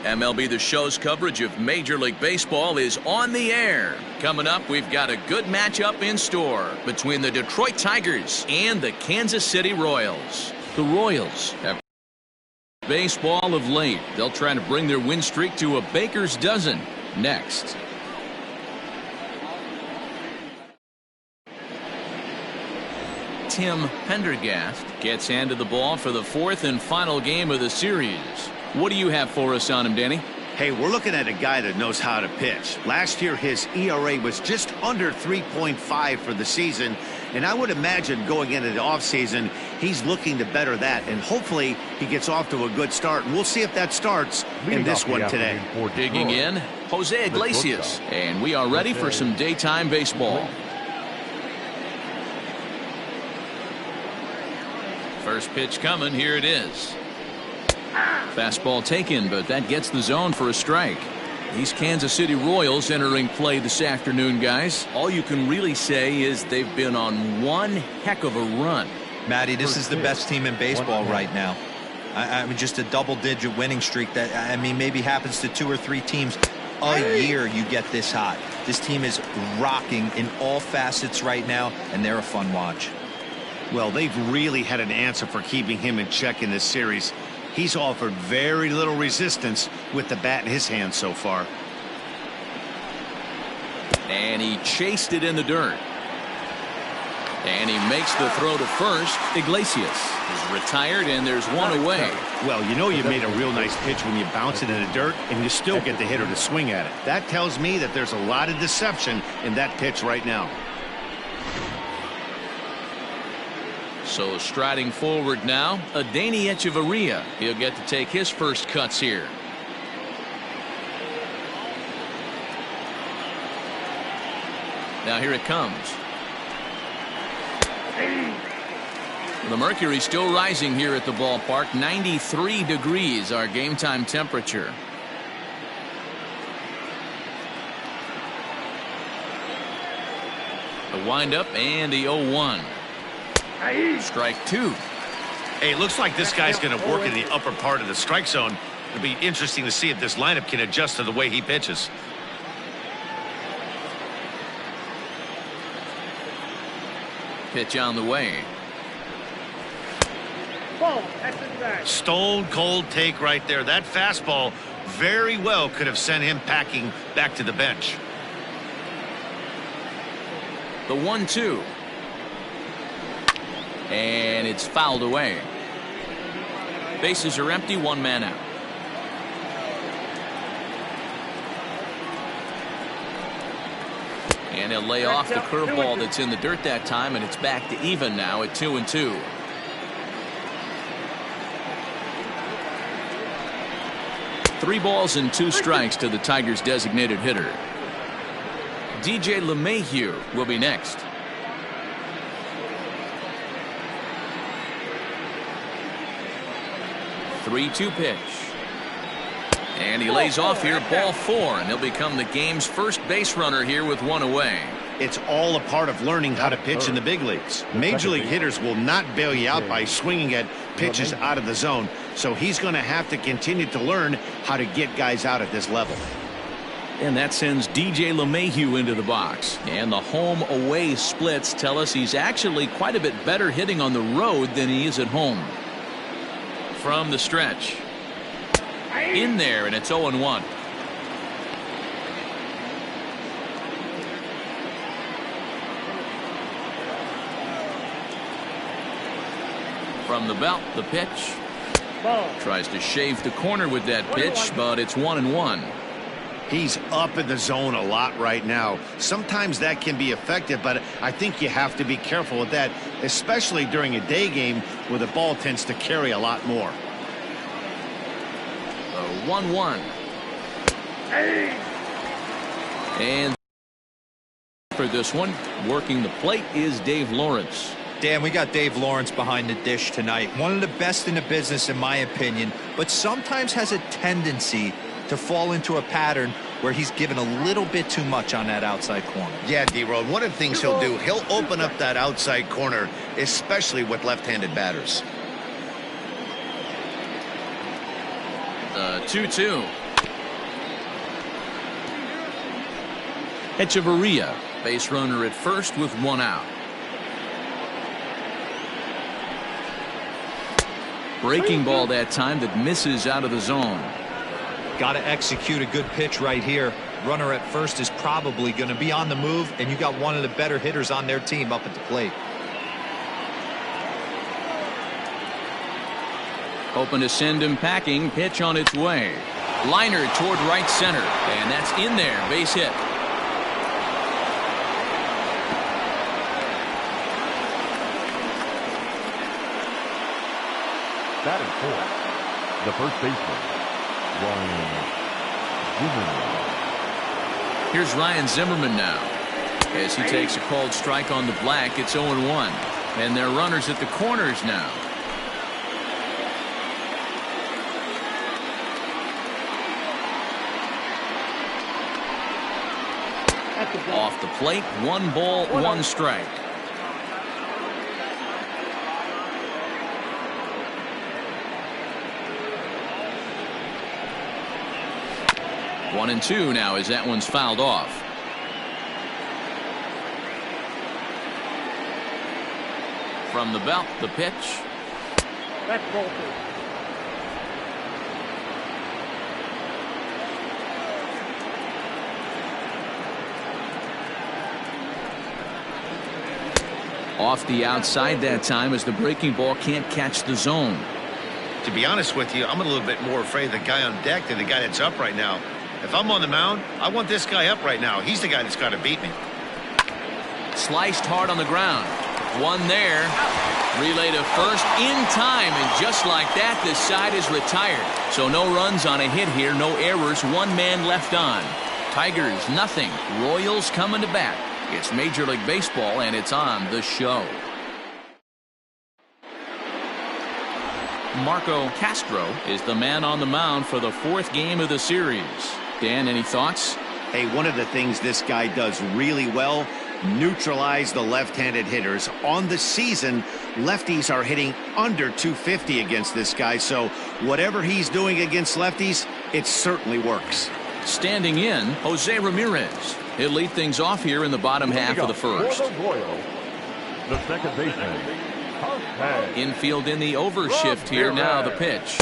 MLB The Show's coverage of Major League Baseball is on the air. Coming up, we've got a good matchup in store between the Detroit Tigers and the Kansas City Royals. The Royals have baseball of late. They'll try to bring their win streak to a baker's dozen next. Tim Pendergast gets handed the ball for the fourth and final game of the series. What do you have for us on him, Danny? Hey, we're looking at a guy that knows how to pitch. Last year, his ERA was just under 3.5 for the season, and I would imagine going into the offseason, he's looking to better that, and hopefully he gets off to a good start. And we'll see if that starts in this one today. Digging in, Jose Iglesias, and we are ready for some daytime baseball. First pitch coming, here it is. Fastball taken, but that gets the zone for a strike. These Kansas City Royals entering play this afternoon, guys. All you can really say is they've been on one heck of a run. Matty, this is the best team in baseball right now. I mean, just a double-digit winning streak that, I mean, maybe happens to 2 or 3 teams a year. You get this hot. This team is rocking in all facets right now, and they're a fun watch. Well, they've really had an answer for keeping him in check in this series. He's offered very little resistance with the bat in his hand so far. And he chased it in the dirt. And he makes the throw to first. Iglesias is retired, and there's one away. Well, you know you've made a real nice pitch when you bounce it in the dirt and you still get the hitter to swing at it. That tells me that there's a lot of deception in that pitch right now. So striding forward now, Adeiny Echeverria. He'll get to take his first cuts here. Now here it comes. The mercury still rising here at the ballpark. 93 degrees, our game time temperature. The windup and the 0-1. Strike 2. Hey, it looks like this guy's going to work in the upper part of the strike zone. It'll be interesting to see if this lineup can adjust to the way he pitches. Pitch on the way. Stone cold take right there. That fastball very well could have sent him packing back to the bench. The 1-2. And it's fouled away. Bases are empty, one man out. And he'll lay off the curveball that's in the dirt that time, and it's back to even now at 2-2. Three balls and 2 strikes to the Tigers' designated hitter. DJ LeMahieu will be next. 3-2 pitch. And he lays off here, ball 4, and he'll become the game's first base runner here with 1 away. It's all a part of learning how to pitch in the big leagues. Major league hitters will not bail you out by swinging at pitches out of the zone, so he's going to have to continue to learn how to get guys out at this level. And that sends DJ LeMahieu into the box. And the home-away splits tell us he's actually quite a bit better hitting on the road than he is at home. From the stretch. In there, and it's 0-1. From the belt, the pitch. Tries to shave the corner with that pitch, but it's 1-1. He's up in the zone a lot right now. Sometimes that can be effective, but I think you have to be careful with that, especially during a day game where the ball tends to carry a lot more. 1-1. And for this one, working the plate is Dave Lawrence. Dan, we got Dave Lawrence behind the dish tonight. One of the best in the business, in my opinion, but sometimes has a tendency to fall into a pattern where he's given a little bit too much on that outside corner. Yeah, D-Road, one of the things he'll do, he'll open up that outside corner, especially with left-handed batters. 2-2. Echeverria, base runner at first with one out. Breaking ball that time that misses out of the zone. Got to execute a good pitch right here. Runner at first is probably going to be on the move, and you got one of the better hitters on their team up at the plate. Hoping to send him packing. Pitch on its way. Liner toward right center, and that's in there. Base hit. Batting fourth, the first baseman, Ryan Zimmerman. Here's Ryan Zimmerman now. As he takes a called strike on the black, it's 0-1. And they're runners at the corners now. Off the plate, 1 ball, 1 strike. One and two now as that one's fouled off. From the belt, the pitch. That's ball 2. Off the outside that time as the breaking ball can't catch the zone. To be honest with you, I'm a little bit more afraid of the guy on deck than the guy that's up right now. If I'm on the mound, I want this guy up right now. He's the guy that's got to beat me. Sliced hard on the ground. One there. Relay to first in time, and just like that, this side is retired. So no runs on a hit here, no errors, 1 man left on. Tigers, nothing. Royals coming to bat. It's Major League Baseball, and it's on the show. Marco Castro is the man on the mound for the 4th game of the series. Dan, any thoughts? Hey, one of the things this guy does really well, neutralize the left-handed hitters. On the season, lefties are hitting under 250 against this guy, so whatever he's doing against lefties, it certainly works. Standing in, Jose Ramirez. He'll lead things off here in the bottom half of the first. For the Royals, the second baseman, Infield in the overshift here now, the pitch.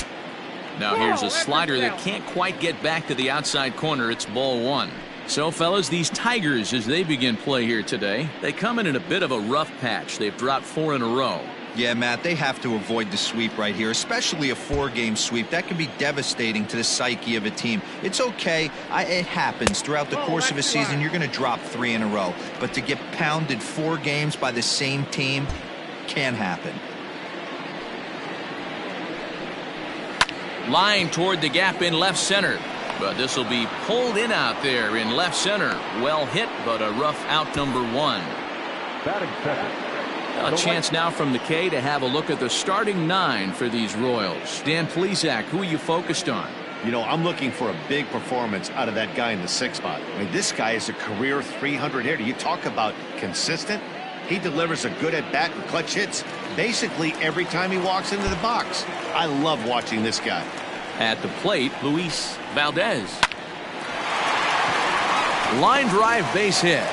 Now here's a slider that can't quite get back to the outside corner. It's ball 1. So, fellas, these Tigers, as they begin play here today, they come in a bit of a rough patch. They've dropped 4 in a row. Yeah, Matt, they have to avoid the sweep right here, especially a 4-game sweep. That can be devastating to the psyche of a team. It's okay. It happens. Throughout the course of a season, you're going to drop 3 in a row. But to get pounded 4 games by the same team can happen. Line toward the gap in left center. But this will be pulled in out there in left center. Well hit, but a rough out number 1. batting second. A chance now from the K to have a look at the starting 9 for these Royals. Dan Plesac, who are you focused on? You know, I'm looking for a big performance out of that guy in the 6th spot. I mean, this guy is a career 300 hitter. You talk about consistent. He delivers a good at-bat and clutch hits basically every time he walks into the box. I love watching this guy. At the plate, Luis Valdez. Line drive, base hit.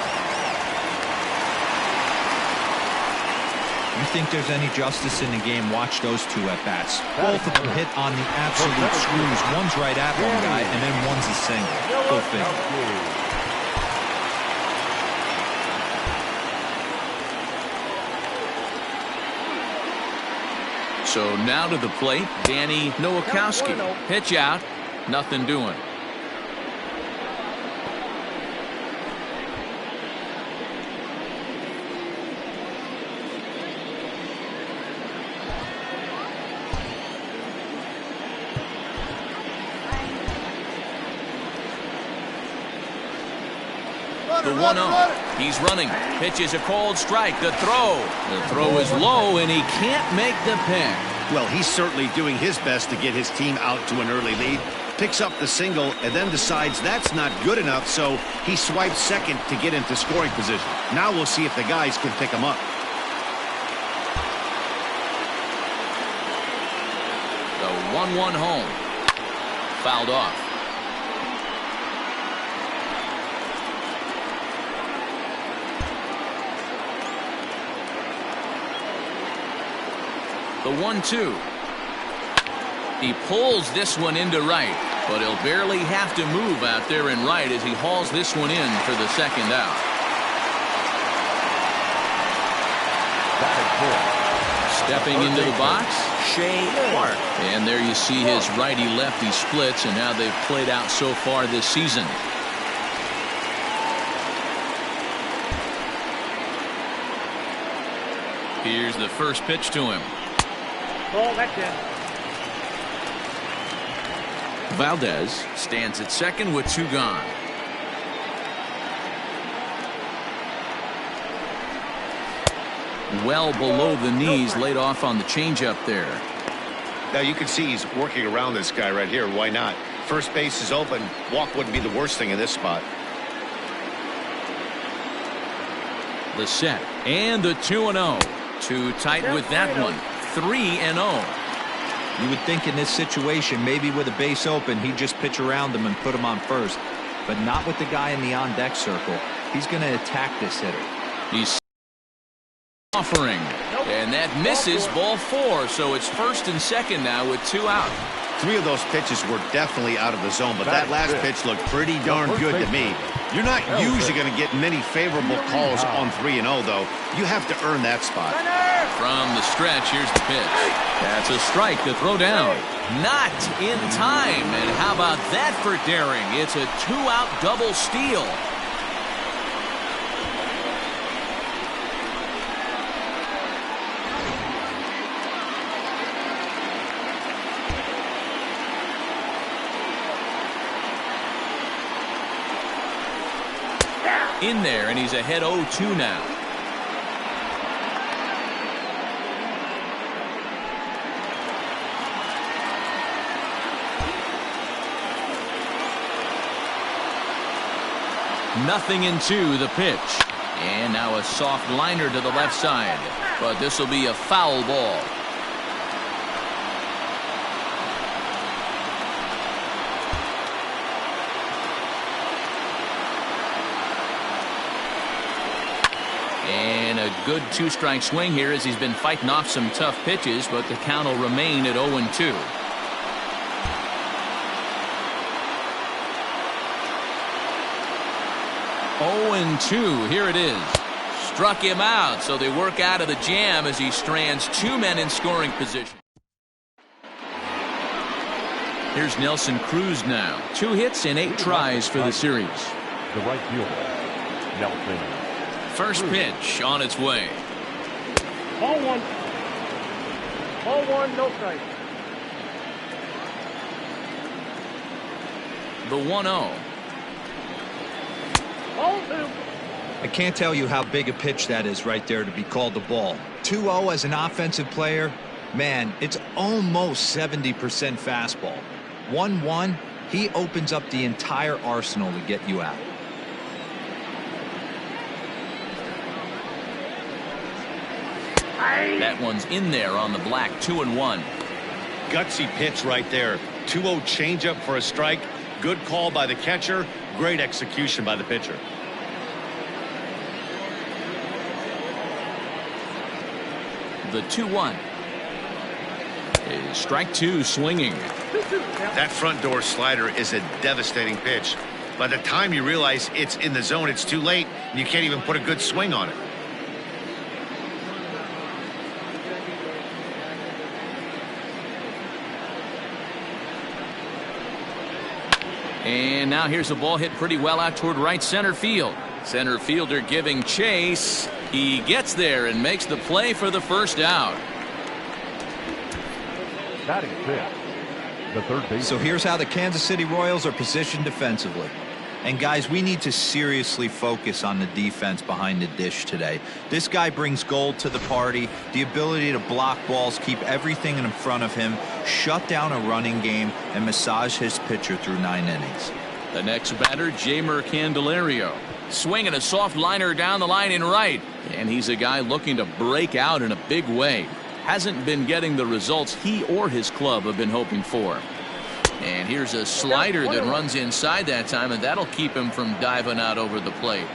You think there's any justice in the game, watch those 2 at-bats. Both of them hit on the absolute screws. One's right at one guy, and then one's a single. Go figure. So now to the plate, Danny Nowakowski. Pitch out, nothing doing. The 1-0. He's running. Pitch is a cold strike. The throw. The throw is low, and he can't make the pick. Well, he's certainly doing his best to get his team out to an early lead. Picks up the single and then decides that's not good enough, so he swipes second to get into scoring position. Now we'll see if the guys can pick him up. The 1-1 home. Fouled off. The 1-2. He pulls this one into right, but he'll barely have to move out there in right as he hauls this one in for the second out. Stepping into the box, and there you see his righty-lefty splits and how they've played out so far this season. Here's the first pitch to him. Oh, that's it. Valdez stands at second with 2 gone. Well below the knees, laid off on the changeup there. Now you can see he's working around this guy right here. Why not? First base is open. Walk wouldn't be the worst thing in this spot. The set and the 2-0. Too tight with that one. 3-0. You would think in this situation, maybe with a base open, he'd just pitch around him and put him on first. But not with the guy in the on-deck circle. He's going to attack this hitter. He's offering. And that misses, ball 4. So it's first and second now with 2 out. 3 of those pitches were definitely out of the zone, but that last pitch looked pretty darn good to me. You're not usually going to get many favorable calls on 3-0, though. You have to earn that spot. From the stretch, here's the pitch. That's a strike to throw down. Not in time. And how about that for daring? It's a 2-out double steal. In there, and he's ahead 0-2 now. Nothing in 2, the pitch. And now a soft liner to the left side. But this will be a foul ball. And a good 2-strike swing here as he's been fighting off some tough pitches, but the count will remain at 0-2. Here it is. Struck him out, so they work out of the jam as he strands 2 men in scoring position. Here's Nelson Cruz now. 2 hits and 8 tries for the series. The right fielder, Nelson. First pitch on its way. Ball 1. Ball 1, no strike. The 1-0. Ball 2. I can't tell you how big a pitch that is right there to be called the ball. 2-0 as an offensive player, man, it's almost 70% fastball. 1-1, he opens up the entire arsenal to get you out. That one's in there on the black. 2-1. Gutsy pitch right there. 2-0 changeup for a strike. Good call by the catcher. Great execution by the pitcher. The 2-1 is strike 2 swinging. That front door slider is a devastating pitch. By the time you realize it's in the zone, it's too late, and you can't even put a good swing on it. And now here's a ball hit pretty well out toward right center field. Center fielder giving chase. He gets there and makes the play for the first out. Batting 5th, the third base. So here's how the Kansas City Royals are positioned defensively. And guys, we need to seriously focus on the defense behind the dish today. This guy brings gold to the party, the ability to block balls, keep everything in front of him, shut down a running game, and massage his pitcher through 9 innings. The next batter, Jeimer Candelario. Swinging a soft liner down the line in right. And he's a guy looking to break out in a big way. Hasn't been getting the results he or his club have been hoping for. And here's a slider that runs inside that time, and that'll keep him from diving out over the plate.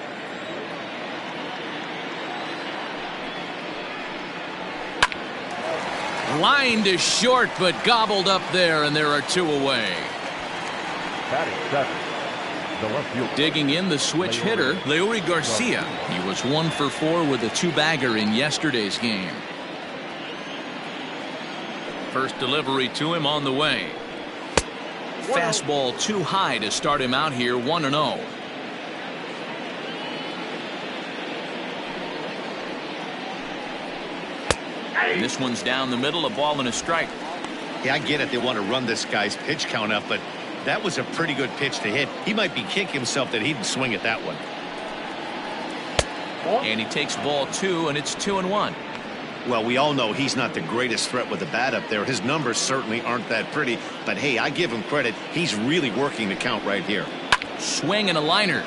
Line to short, but gobbled up there, and there are 2 away. Batting 7. The left fielder. Digging in the switch hitter, Leury Garcia. He was 1 for 4 with a 2-bagger in yesterday's game. First delivery to him on the way. Fastball too high to start him out here, 1-0. And this one's down the middle, a ball and a strike. Yeah, I get it. They want to run this guy's pitch count up, but that was a pretty good pitch to hit. He might be kicking himself that he didn't swing at that one. And he takes ball 2, and it's 2-1. Well, we all know he's not the greatest threat with the bat up there. His numbers certainly aren't that pretty, but hey, I give him credit. He's really working the count right here. Swing and a liner.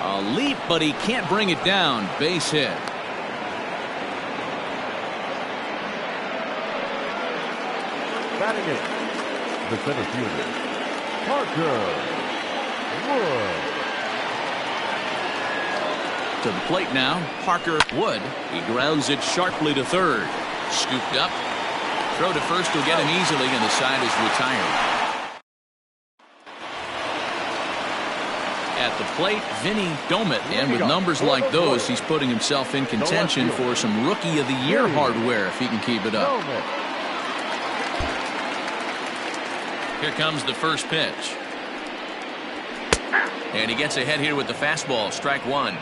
A leap, but he can't bring it down. Base hit. Batting 8. The center fielder, Parker Wood. To the plate now, Parker Wood. He grounds it sharply to third. Scooped up. Throw to first will get him easily, and the side is retired. At the plate, Vinny Domit, and with numbers like those, he's putting himself in contention for some Rookie of the Year hardware if he can keep it up. Here comes the first pitch. And he gets ahead here with the fastball, strike 1.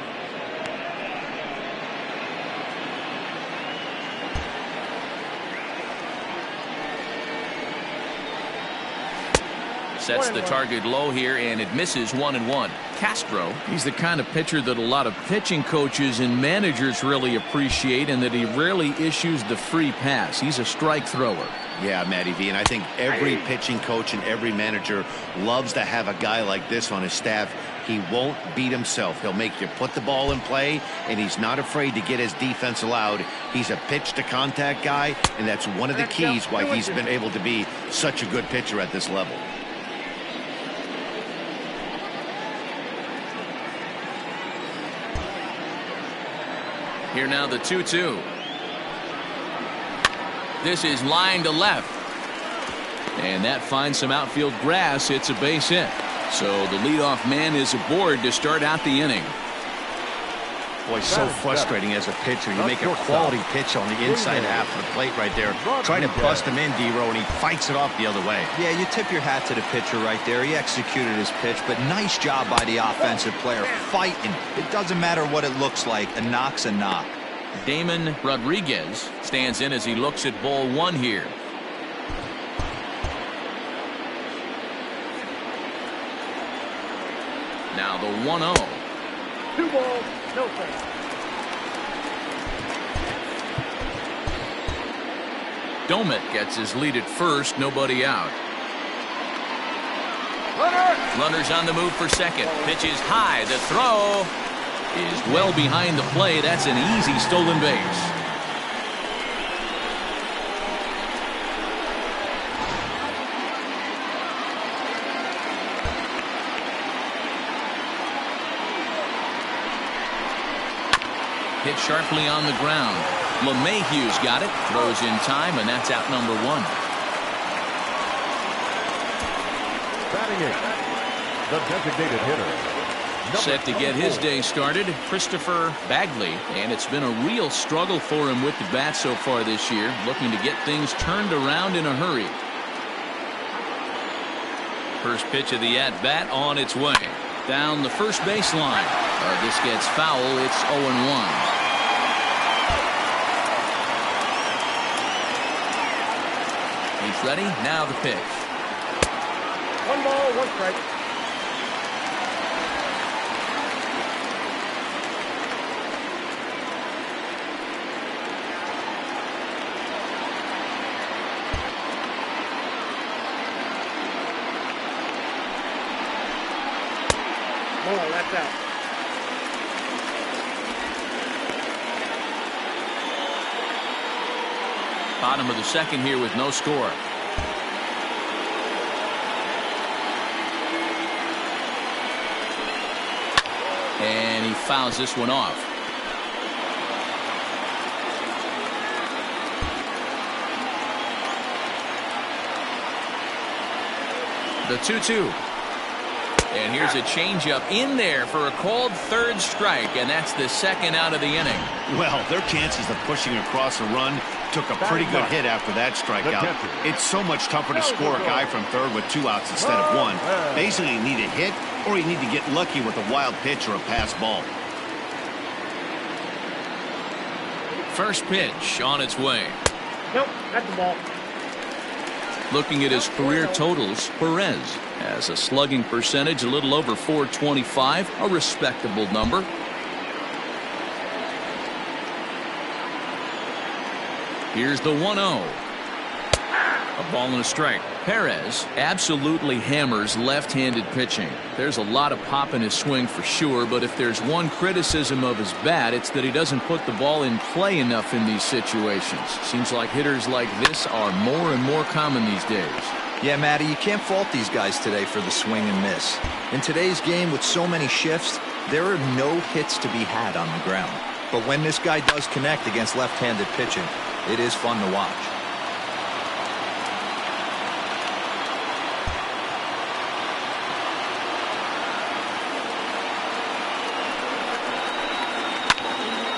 Sets the target low here, and it misses, 1-1. Castro, he's the kind of pitcher that a lot of pitching coaches and managers really appreciate, and that he rarely issues the free pass. He's a strike thrower. Yeah, Matty V, and I think every pitching coach and every manager loves to have a guy like this on his staff. He won't beat himself. He'll make you put the ball in play, and he's not afraid to get his defense allowed. He's a pitch-to-contact guy, and that's one of the keys why he's been able to be such a good pitcher at this level. Here now the 2-2. This is line to left. And that finds some outfield grass. It's a base hit. So the leadoff man is aboard to start out the inning. Boy, so frustrating as a pitcher. You make a quality pitch on the inside half of the plate right there. Try to bust him in, D-Row, and he fights it off the other way. Yeah, you tip your hat to the pitcher right there. He executed his pitch, but nice job by the offensive player. Fighting. It doesn't matter what it looks like. A knock's a knock. Damon Rodriguez stands in as he looks at ball 1 here. Now the 1-0. 2 balls, no strikes. Domit gets his lead at first, nobody out. Runners on the move for second. Pitch is high. The throw is well behind the play. That's an easy stolen base. Hit sharply on the ground. LeMahieu's got it. Throws in time, and that's out number 1. Batting 8. The designated hitter. Set to get his day started, Christopher Bagley, and it's been a real struggle for him with the bat so far this year, looking to get things turned around in a hurry. First pitch of the at-bat on its way. Down the first baseline. This gets foul. It's 0-1. He's ready. Now the pitch. 1 ball, 1 strike. Oh, that's out. Bottom of the second here with no score. And he fouls this one off. The 2-2. And here's a changeup in there for a called third strike, and that's the second out of the inning. Well, their chances of pushing across a run took a pretty good hit after that strikeout. It's so much tougher to score a guy from third with 2 outs instead of 1. Basically, you need a hit or you need to get lucky with a wild pitch or a pass ball. First pitch on its way. Nope, that's the ball. Looking at his career totals, Perez has a slugging percentage a little over .425, a respectable number. Here's the 1-0. A ball and a strike. Perez absolutely hammers left-handed pitching. There's a lot of pop in his swing for sure, but if there's one criticism of his bat, it's that he doesn't put the ball in play enough in these situations. Seems like hitters like this are more and more common these days. Yeah, Matty, you can't fault these guys today for the swing and miss. In today's game with so many shifts, there are no hits to be had on the ground. But when this guy does connect against left-handed pitching, it is fun to watch.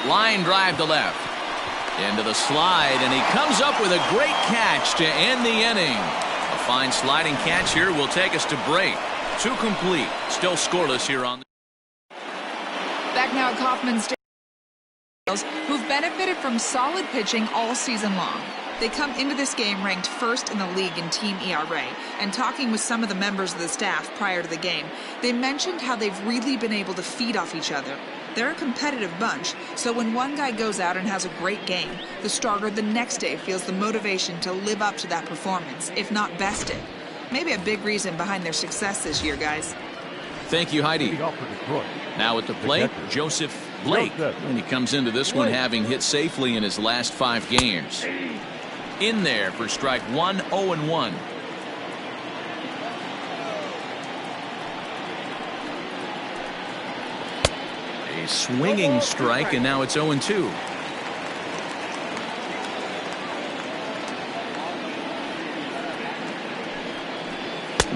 Line drive to left. Into the slide, and he comes up with a great catch to end the inning. A fine sliding catch here will take us to break. 2 complete. Still scoreless here on the... Back now at Kauffman Stadium, who've benefited from solid pitching all season long. They come into this game ranked first in the league in team ERA, and talking with some of the members of the staff prior to the game, they mentioned how they've really been able to feed off each other. They're a competitive bunch, so when one guy goes out and has a great game, the starter the next day feels the motivation to live up to that performance, if not best it. Maybe a big reason behind their success this year, guys. Thank you, Heidi. Now at the plate, Joseph Blake. And he comes into this one having hit safely in his last 5 games. In there for strike 1, 0-1. A swinging strike, and now it's 0-2.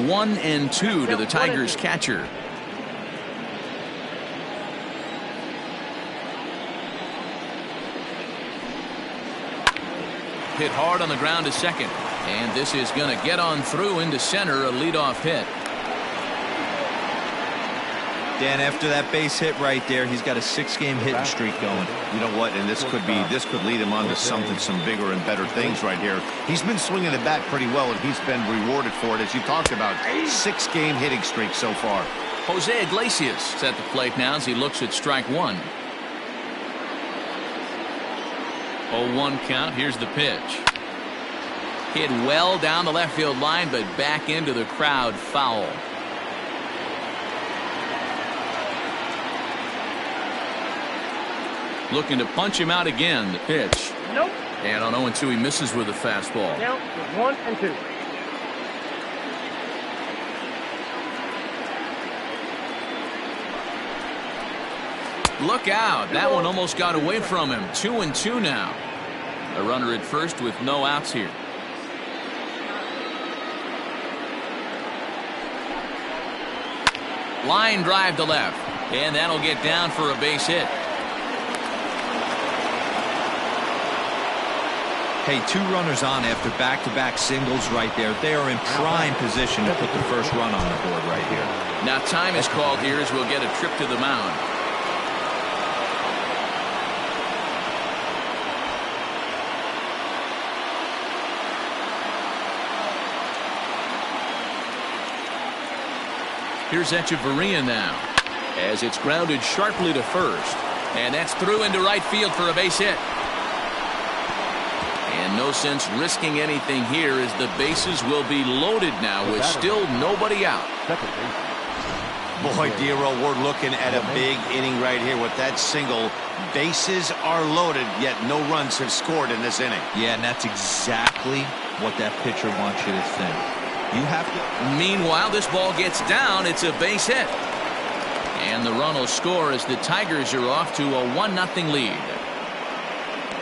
One and 2 to the Tigers catcher. Hit hard on the ground to second, and this is going to get on through into center, a leadoff hit. Dan, after that base hit right there, he's got a 6-game hitting streak going. You know what? And this could lead him on to some bigger and better things right here. He's been swinging the bat pretty well, and he's been rewarded for it, as you talked about. 6-game hitting streak so far. Jose Iglesias is at the plate now as he looks at strike 1. 0-1 count. Here's the pitch. Hit well down the left field line, but back into the crowd, foul. Looking to punch him out again. The pitch. Nope. And on 0-2, he misses with a fastball. Count is 1 and 2. Look out. That one almost got away from him. 2-2 now. A runner at first with no outs here. Line drive to left. And that'll get down for a base hit. Hey, 2 runners on after back-to-back singles right there. They are in prime position to put the first run on the board right here. Now time is called here as we'll get a trip to the mound. Here's Echeverria now as it's grounded sharply to first, and that's through into right field for a base hit. And no sense risking anything here as the bases will be loaded now with still nobody out. Boy, Dero, we're looking at a big inning right here with that single. Bases are loaded, yet no runs have scored in this inning. Yeah, and that's exactly what that pitcher wants you to think. You have to. Meanwhile, this ball gets down. It's a base hit. And the run will score as the Tigers are off to a 1-0 lead.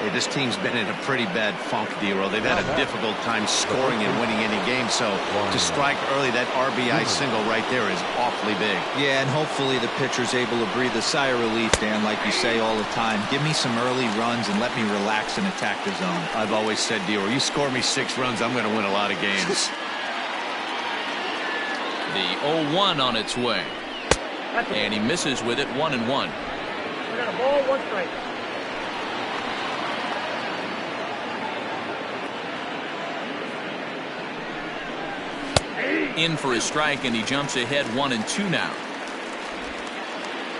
Hey, this team's been in a pretty bad funk, D-Roll. They've had a difficult time scoring and winning any game, so to strike early, that RBI single right there is awfully big. Yeah, and hopefully the pitcher's able to breathe a sigh of relief, Dan, like you say all the time. Give me some early runs and let me relax and attack the zone. I've always said, D-Roll, you score me 6 runs, I'm going to win a lot of games. The 0-1 on its way. And he misses with it, 1-1. We got a ball, 1 strike. In for a strike, and he jumps ahead 1-2 now.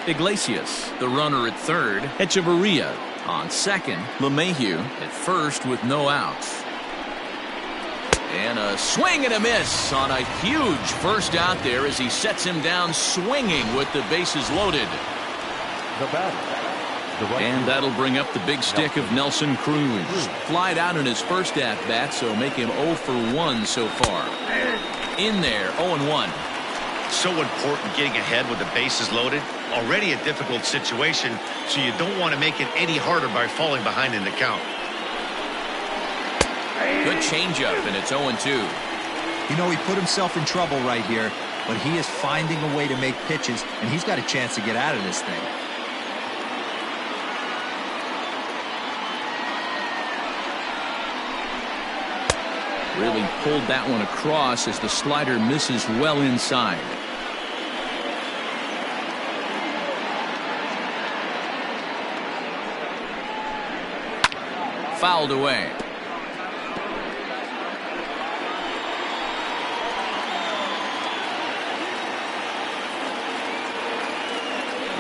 Iglesias, the runner at third. Echeverria on second. LeMahieu at first with no outs. And a swing and a miss on a huge first out there as he sets him down swinging with the bases loaded. And that'll bring up the big stick of Nelson Cruz. Flied out in his first at-bat, so make him 0 for 1 so far. In there, 0-1. So important getting ahead with the bases loaded. Already a difficult situation, so you don't want to make it any harder by falling behind in the count. Good changeup, and it's 0-2. You know, he put himself in trouble right here, but he is finding a way to make pitches, and he's got a chance to get out of this thing. Really pulled that one across as the slider misses well inside. Fouled away.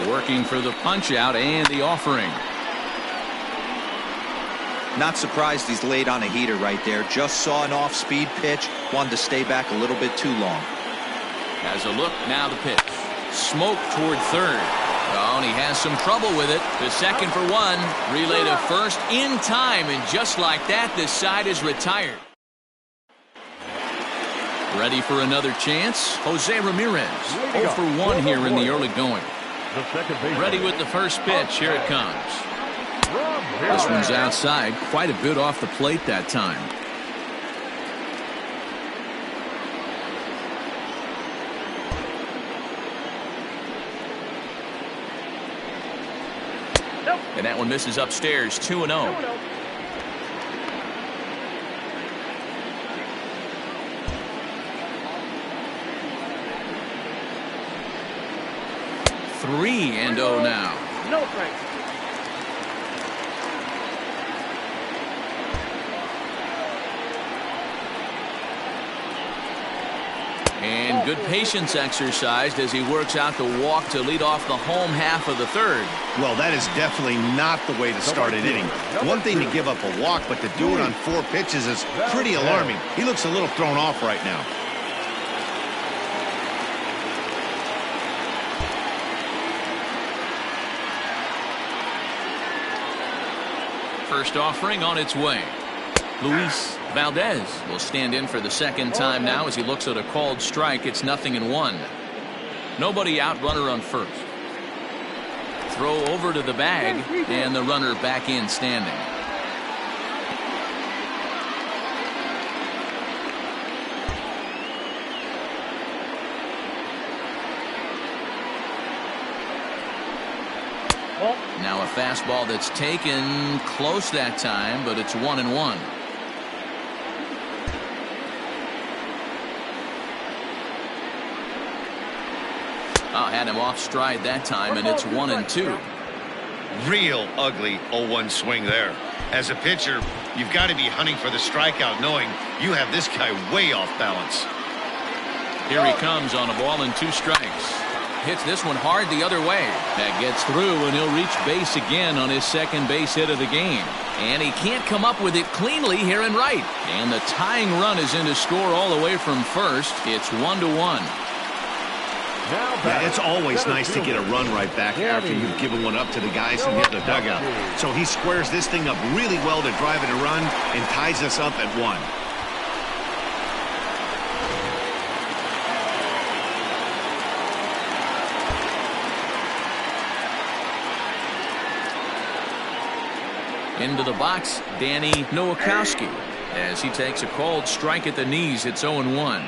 Working for the punch out and the offering. Not surprised he's laid on a heater right there. Just saw an off-speed pitch. Wanted to stay back a little bit too long. Has a look, now the pitch. Smoke toward third. Oh, and he has some trouble with it. The second for 1. Relay to first in time, and just like that, this side is retired. Ready for another chance? Jose Ramirez. 0 for 1 here in the early going. Ready with the first pitch. Here it comes. This one's outside. Quite a bit off the plate that time. And that one misses upstairs. 2-0. Three and 0 now. No strike. And good patience exercised as he works out the walk to lead off the home half of the third. Well, that is definitely not the way to start an inning. One thing to give up a walk, but to do it on 4 pitches is pretty alarming. He looks a little thrown off right now. First offering on its way. Luis Valdez will stand in for the second time now as he looks at a called strike. It's 0-1. Nobody out, runner on first. Throw over to the bag, and the runner back in standing. Now a fastball that's taken close that time, but it's 1-1. Had him off stride that time, and it's 1-2. Real ugly 0-1 swing there. As a pitcher, you've got to be hunting for the strikeout, knowing you have this guy way off balance. Here he comes on a ball and 2 strikes. Hits this one hard the other way. That gets through, and he'll reach base again on his second base hit of the game. And he can't come up with it cleanly here in right. And the tying run is in to score all the way from first. It's 1-1. Yeah, it's always nice to get a run right back after you've given one up to the guys in the dugout. So he squares this thing up really well to drive it a run and ties us up at 1. Into the box, Danny Nowakowski. As he takes a called strike at the knees, it's 0-1.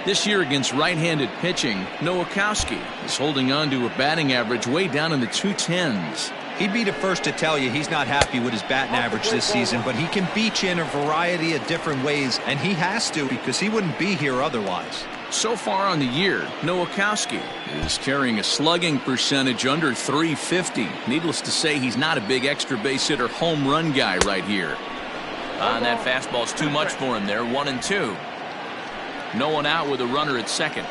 This year against right-handed pitching, Nowakowski is holding on to a batting average way down in the 210s. He'd be the first to tell you he's not happy with his batting average this season, but he can beat you in a variety of different ways, and he has to because he wouldn't be here otherwise. So far on the year, Nowakowski is carrying a slugging percentage under 350. Needless to say, he's not a big extra base hitter home run guy right here. And that fastball's too much for him there. 1-2. No one out with a runner at second.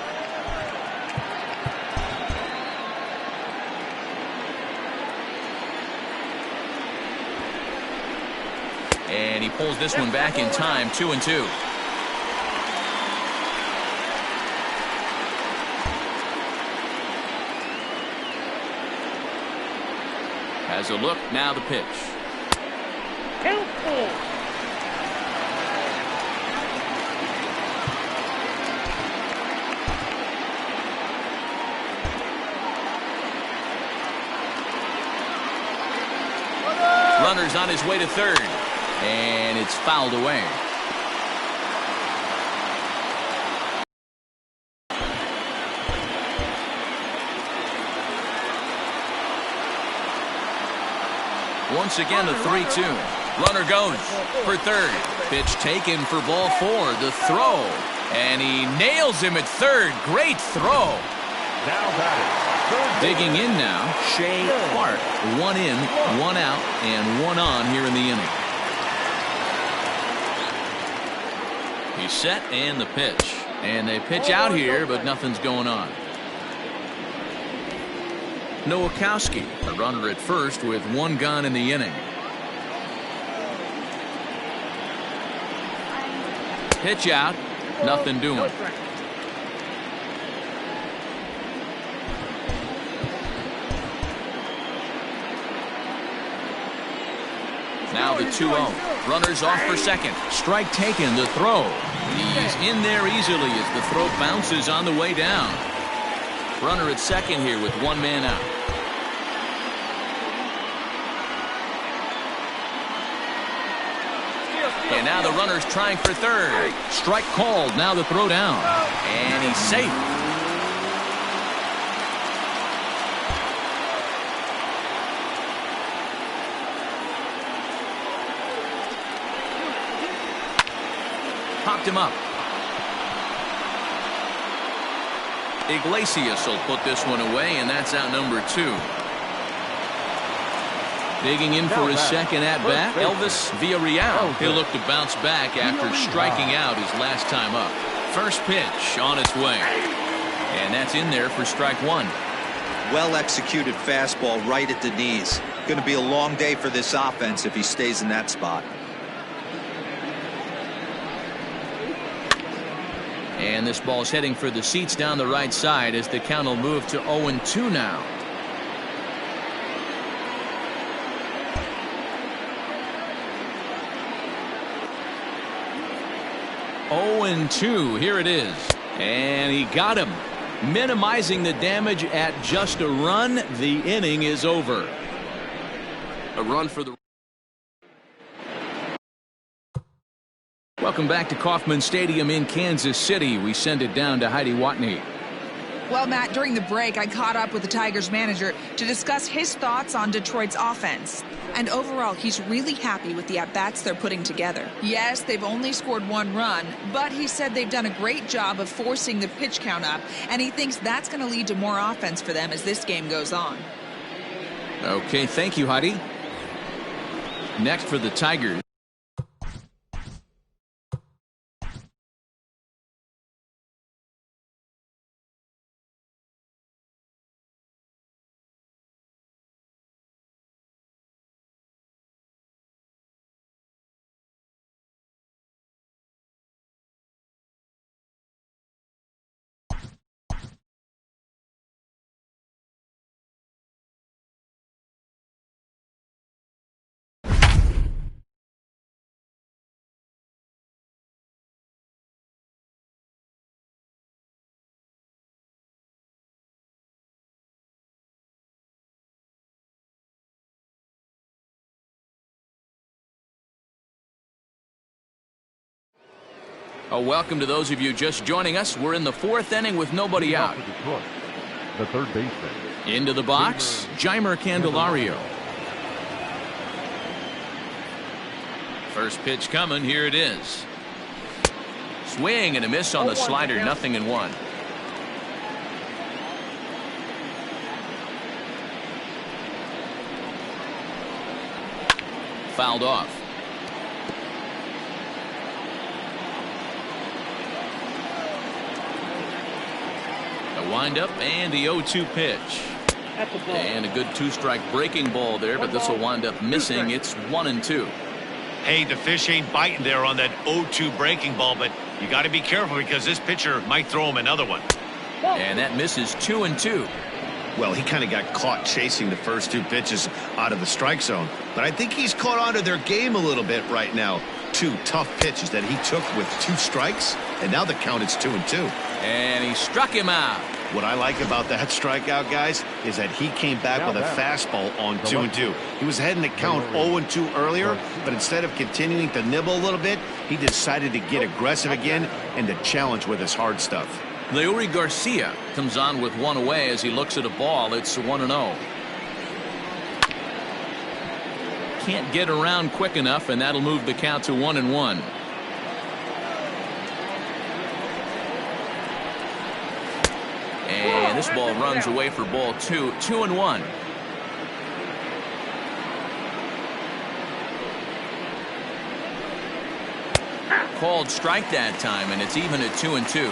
And he pulls this one back in time. 2-2. Has a look. Now the pitch. Runner's on his way to third, and it's fouled away. Once again, the 3-2. Runner goes for third. Pitch taken for ball 4. The throw, and he nails him at third. Great throw. Now batting. Digging in now, Shea Clark. 1 in, 1 out, and 1 on here in the inning. He's set and the pitch. And they pitch out here, but nothing's going on. Nowakowski, a runner at first with 1 gone in the inning. Pitch out, nothing doing. Now the 2-0. Runners off for second. Strike taken. The throw. He's in there easily as the throw bounces on the way down. Runner at second here with 1 man out. And now the runner's trying for third. Strike called. Now the throw down. And he's safe. Popped him up. Iglesias will put this one away, and that's out number 2. Digging in for his second at-bat, Elvis Villarreal. He'll look to bounce back after striking out his last time up. First pitch on its way. And that's in there for strike 1. Well-executed fastball right at the knees. Going to be a long day for this offense if he stays in that spot. And this ball's heading for the seats down the right side as the count will move to 0-2 now. And 2, here it is, and he got him, minimizing the damage at just a run. The inning is over. A run for the. Welcome back to Kauffman Stadium in Kansas City. We send it down to Heidi Watney. Well, Matt, during the break, I caught up with the Tigers manager to discuss his thoughts on Detroit's offense. And overall, he's really happy with the at-bats they're putting together. Yes, they've only scored 1 run, but he said they've done a great job of forcing the pitch count up, and he thinks that's going to lead to more offense for them as this game goes on. Okay, thank you, Heidi. Next for the Tigers. Welcome to those of you just joining us. We're in the fourth inning with nobody out. The third baseman. Into the box, Jeimer Candelario. First pitch coming. Here it is. Swing and a miss on the slider. 0-1. Fouled off. A windup and the 0-2 pitch. And a good two-strike breaking ball there, but this will wind up missing. It's 1-2. Hey, the fish ain't biting there on that 0-2 breaking ball, but you got to be careful because this pitcher might throw him another one. And that misses 2-2. Well, he kind of got caught chasing the first two pitches out of the strike zone. But I think he's caught onto their game a little bit right now. Two tough pitches that he took with 2 strikes, and now the count is 2-2. And he struck him out. What I like about that strikeout, guys, is that he came back with a fastball on 2-2. He was heading to count 0-2 earlier, but instead of continuing to nibble a little bit, he decided to get aggressive again and to challenge with his hard stuff. Leury Garcia comes on with one away as he looks at a ball. It's 1-0. Can't get around quick enough, and that'll move the count to 1-1. And this ball runs away for ball 2. 2-1. Called strike that time, and it's even at 2-2.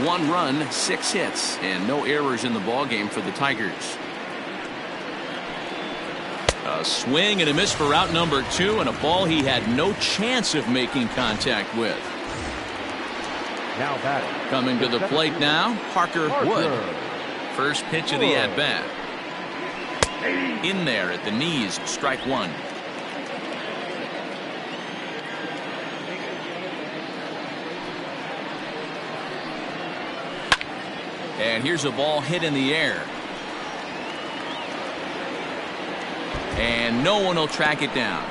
1 run, 6 hits, and no errors in the ballgame for the Tigers. A swing and a miss for out number 2, and a ball he had no chance of making contact with. Now batting. Coming to the plate now, Parker Wood. First pitch of the at-bat. In there at the knees, strike 1. And here's a ball hit in the air. And no one will track it down.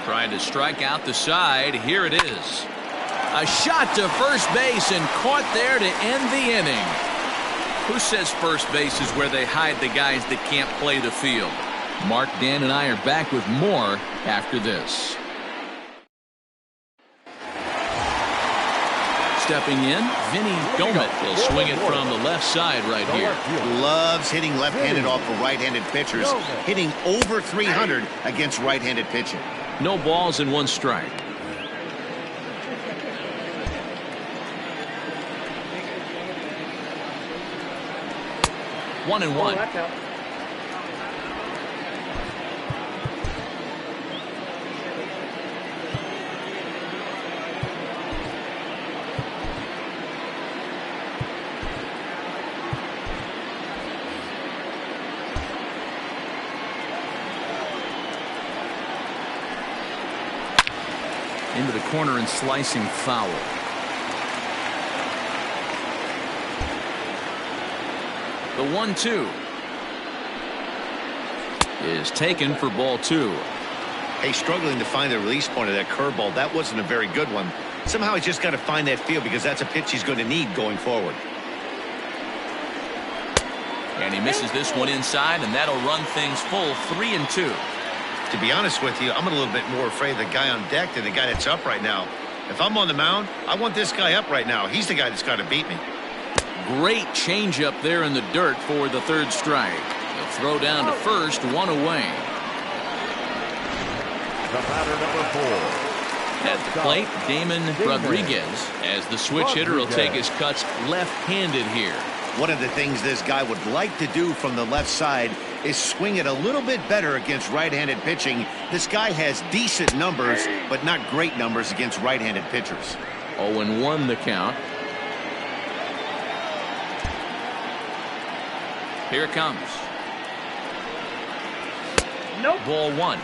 Trying to strike out the side. Here it is. A shot to first base and caught there to end the inning. Who says first base is where they hide the guys that can't play the field? Mark, Dan, and I are back with more after this. Stepping in, Vinny Gomez will swing it from the left side right here. Loves hitting left-handed off of right-handed pitchers, hitting over 300 against right-handed pitching. No balls and 1 strike. One and 1. Into the corner and slicing foul. The 1-2 is taken for ball 2. Hey, struggling to find the release point of that curveball. That wasn't a very good one. Somehow he's just got to find that feel because that's a pitch he's going to need going forward. And he misses this one inside, and that'll run things full 3-2. To be honest with you, I'm a little bit more afraid of the guy on deck than the guy that's up right now. If I'm on the mound, I want this guy up right now. He's the guy that's got to beat me. Great changeup there in the dirt for the 3rd strike. The throw down to first, 1 away. The batter number 4. At the plate, Damon Rodriguez, as the switch hitter will take his cuts left-handed here. One of the things this guy would like to do from the left side is swing it a little bit better against right-handed pitching. This guy has decent numbers, but not great numbers against right-handed pitchers. 0-1 the count. Here it comes. Nope. Ball 1.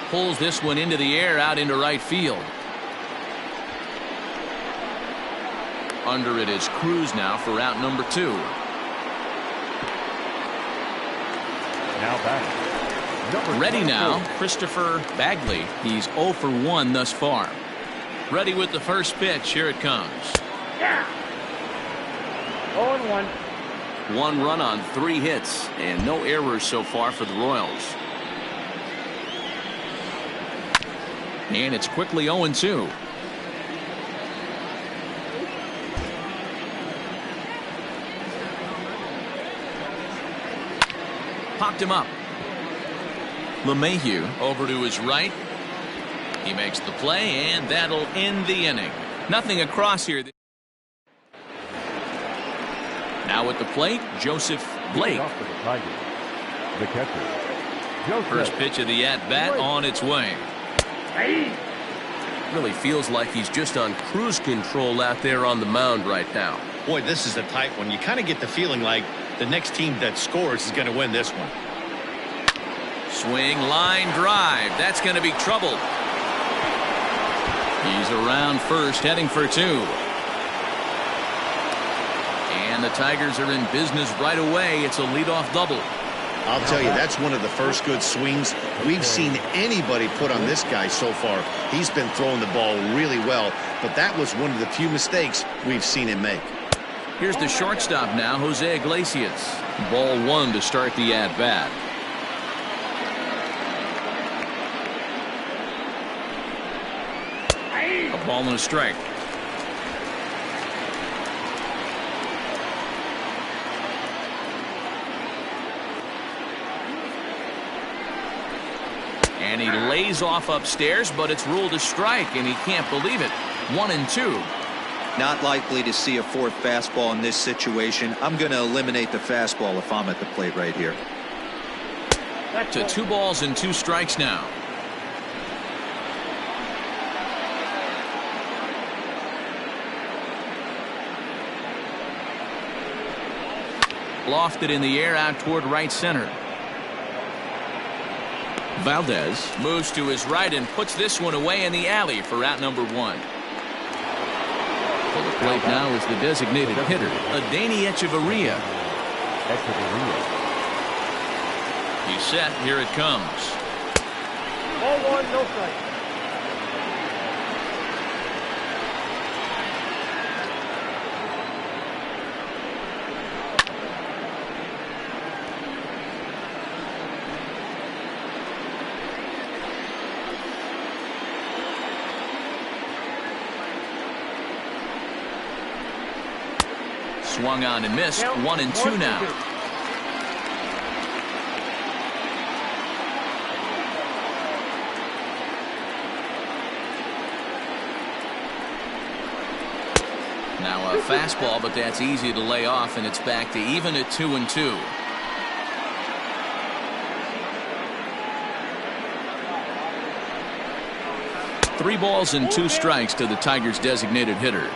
Pulls this one into the air out into right field. Under it is Cruz now for out number 2. Now batting. Ready now, Christopher Bagley. He's 0 for 1 thus far. Ready with the first pitch. Here it comes. Yeah. 0-1. 1 run on 3 hits and no errors so far for the Royals. And it's quickly 0-2. Popped him up. LeMahieu over to his right. He makes the play, and that'll end the inning. Nothing across here. Now at the plate, Joseph Blake. Off to the Tigers. The catcher, Joseph. First pitch of the at-bat on its way. Really feels like he's just on cruise control out there on the mound right now. Boy, this is a tight one. You kind of get the feeling like the next team that scores is going to win this one. Swing, line drive. That's going to be trouble. He's around first, heading for 2. And the Tigers are in business right away. It's a leadoff double. I'll tell you, that's one of the first good swings we've seen anybody put on this guy so far. He's been throwing the ball really well, but that was one of the few mistakes we've seen him make. Here's the shortstop now, Jose Iglesias. Ball 1 to start the at-bat. A ball and a strike. And he lays off upstairs, but it's ruled a strike, and he can't believe it. 1-2. Not likely to see a 4th fastball in this situation. I'm going to eliminate the fastball if I'm at the plate right here. To 2 balls and 2 strikes now. Lofted in the air out toward right center. Valdez moves to his right and puts this one away in the alley for out number 1. For the plate now is the designated hitter, Adeiny Echeverria. He's set. Here it comes. Ball 1, no strike. Swung on and missed. 1-2 now. Now a fastball, but that's easy to lay off, and it's back to even at 2-2. Three balls and 2 strikes to the Tigers' designated hitter.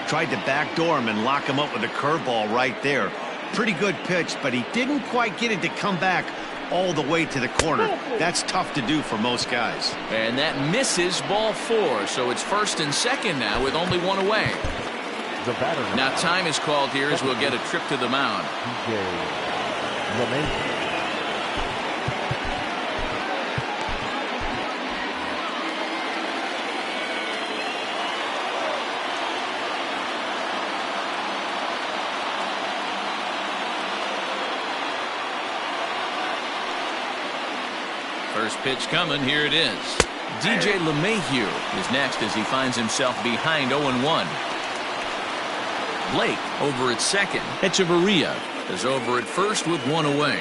Tried to backdoor him and lock him up with a curveball right there. Pretty good pitch, but he didn't quite get it to come back all the way to the corner. That's tough to do for most guys. And that misses, ball 4. So it's 1st and 2nd now with only 1 away. Now time is called here as we'll get a trip to the mound. First pitch coming. Here it is. DJ LeMahieu is next as he finds himself behind 0-1. Blake over at second. Echeverria is over at first with 1 away.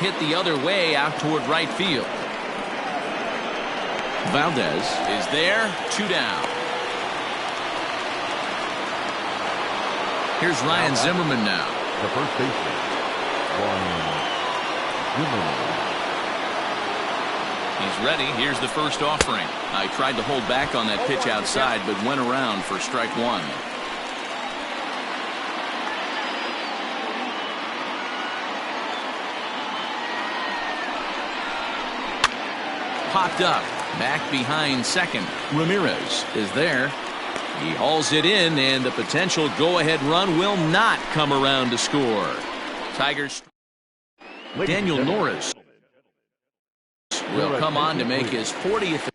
Hit the other way out toward right field. Valdez is there. 2 down. Here's Ryan Zimmerman now. The first baseman, He's ready. Here's the first offering. I tried to hold back on that pitch outside, but went around for strike 1. popped up. Back behind second. Ramirez is there. He hauls it in, and the potential go-ahead run will not come around to score. Tigers. Daniel Norris will come on to make his 40th.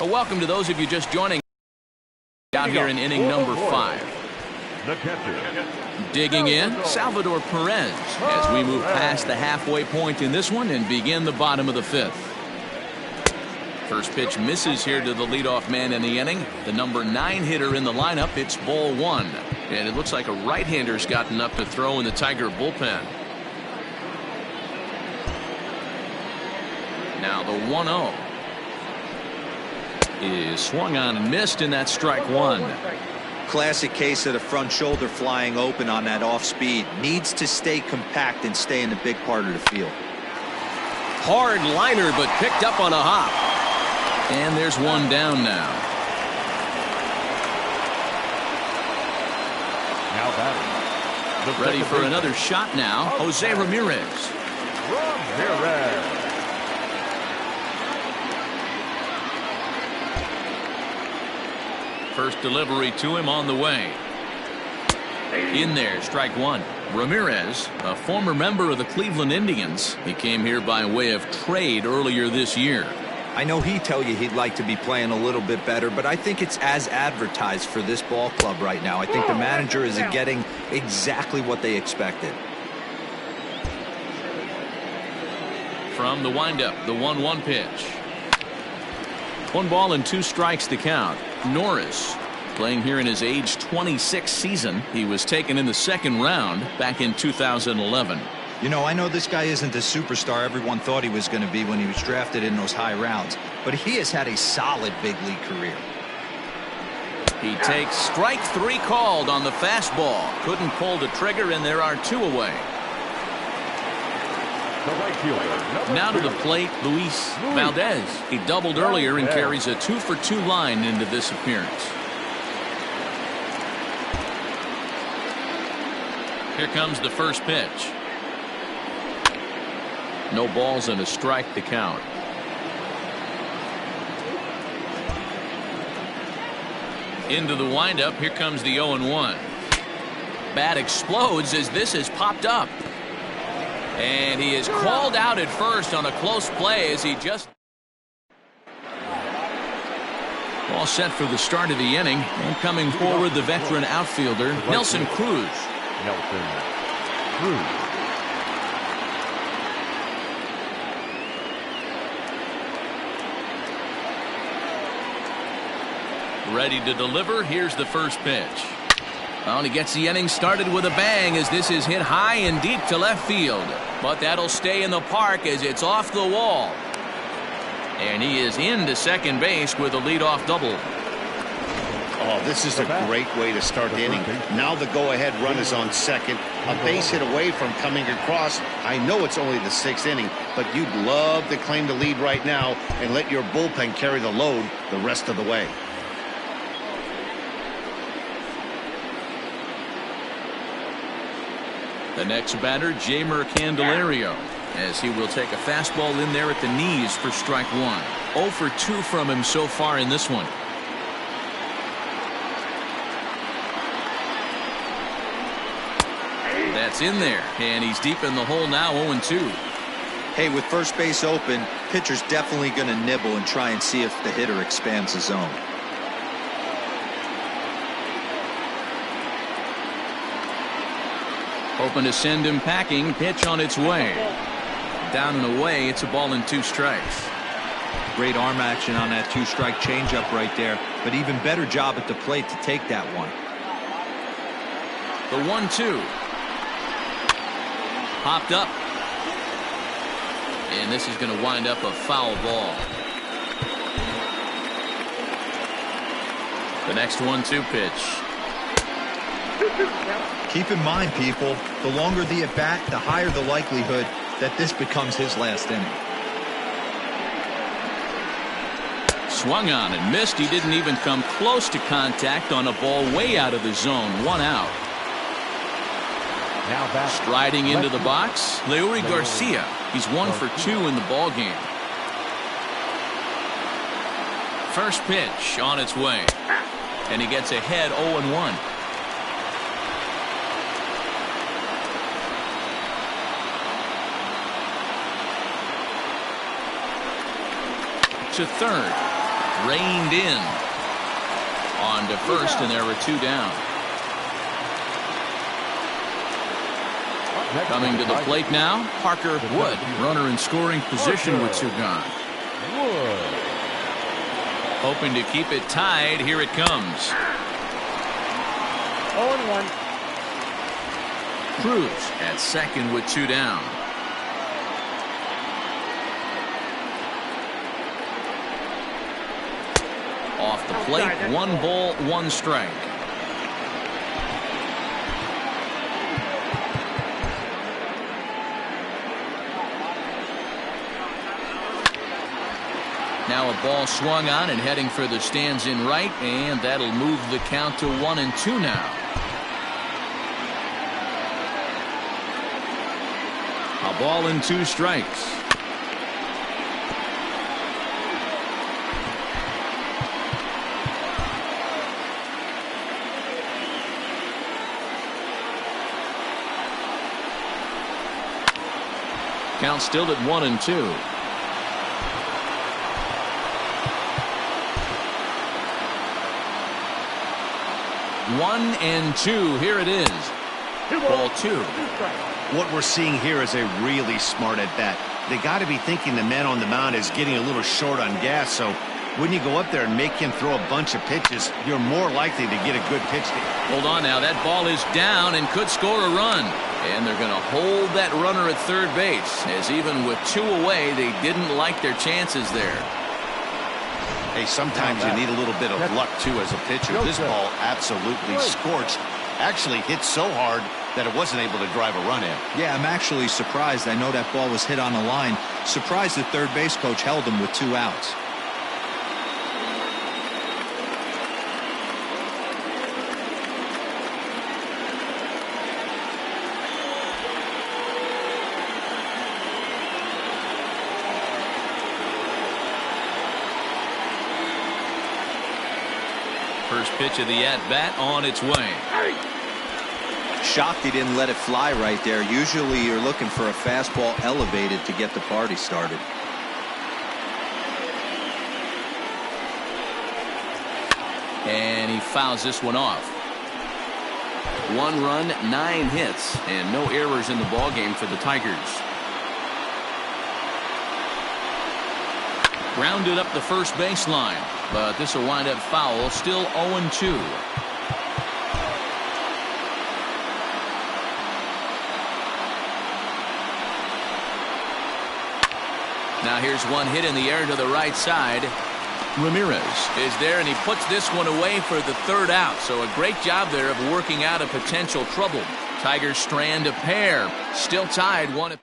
Welcome to those of you just joining out here in inning number 5. The catcher. Digging in, Salvador Perez, as we move past the halfway point in this one and begin the bottom of the 5th. First pitch misses here to the leadoff man in the inning. The number 9 hitter in the lineup. It's ball 1. And it looks like a right-hander's gotten up to throw in the Tiger bullpen. Now the 1-0. Is swung on and missed, and that's strike 1. Classic case of the front shoulder flying open on that off speed. Needs to stay compact and stay in the big part of the field. Hard liner, but picked up on a hop. And there's one down now. Now batting. Ready for another shot now. Jose Ramirez. Ramirez. First delivery to him on the way. In there, strike 1. Ramirez, a former member of the Cleveland Indians. He came here by way of trade earlier this year. I know he'd tell you he'd like to be playing a little bit better, but I think it's as advertised for this ball club right now. I think the manager is getting exactly what they expected. From the windup, the 1-1 pitch. 1 ball and 2 strikes to count. Norris playing here in his age 26 season. He was taken in the 2nd round back in 2011. You know, I know this guy isn't the superstar everyone thought he was going to be when he was drafted in those high rounds, but he has had a solid big league career. He takes strike 3 called on the fastball. Couldn't pull the trigger, and there are 2 away. Now to the plate, Luis Valdez. He doubled earlier and carries a 2-for-2 line into this appearance. Here comes the first pitch. No balls and a strike to count. Into the windup. Here comes the 0-1. Bat explodes as this has popped up. And he is called out at first on a close play as he just. All set for the start of the inning. And coming forward, the veteran outfielder, Nelson Cruz. Ready to deliver. Here's the first pitch. Well, and he gets the inning started with a bang as this is hit high and deep to left field. But that'll stay in the park as it's off the wall. And he is into second base with a leadoff double. Oh, this is a great way to start the inning. Now the go-ahead run is on second. A base hit away from coming across. I know it's only the 6th inning, but you'd love to claim the lead right now and let your bullpen carry the load the rest of the way. The next batter, Jeimer Candelario, as he will take a fastball in there at the knees for strike 1. 0 for 2 from him so far in this one. That's in there, and he's deep in the hole now, 0-2. Hey, with first base open, pitcher's definitely going to nibble and try and see if the hitter expands the zone. Hoping to send him packing. Pitch on its way. down and away. It's a ball and 2 strikes. Great arm action on that 2-strike changeup right there, but even better job at the plate to take that one. The 1-2. Popped up. And this is going to wind up a foul ball. The next 1-2 pitch. Keep in mind, people, the longer the at-bat, the higher the likelihood that this becomes his last inning. Swung on and missed. He didn't even come close to contact on a ball way out of the zone. 1 out. Now back. Striding into the box, Leury Garcia. He's 1 for 2 in the ball game. First pitch on its way. And he gets ahead 0-1. To third. Reined in. On to first, and there were 2 down. Coming to the plate now, Parker Wood. Runner in scoring position with 2 gone. Hoping to keep it tied. Here it comes. 0-1. Cruz at second with 2 down. Off the plate, 1 ball, 1 strike. Now a ball swung on and heading for the stands in right, and that'll move the count to 1-2 now. A ball and 2 strikes. Count still at 1-2. One and 2. Here it is. Ball 2. What we're seeing here is a really smart at bat. They got to be thinking the man on the mound is getting a little short on gas. So when you go up there and make him throw a bunch of pitches, you're more likely to get a good pitch. Hold on now. That ball is down and could score a run. And they're going to hold that runner at third base, as even with 2 away, they didn't like their chances there. Hey, sometimes you need a little bit of luck, too, as a pitcher. This ball absolutely scorched. Actually hit so hard that it wasn't able to drive a run in. Yeah, I'm actually surprised. I know that ball was hit on the line. Surprised the third base coach held him with 2 outs. First pitch of the at-bat on its way. Shocked he didn't let it fly right there. Usually you're looking for a fastball elevated to get the party started. And he fouls this one off. 1 run, 9 hits, and no errors in the ballgame for the Tigers. Grounded up the first baseline, but this will wind up foul. Still 0-2. Now here's one hit in the air to the right side. Ramirez is there, and he puts this one away for the 3rd out. So a great job there of working out a potential trouble. Tigers strand a pair. Still tied 1.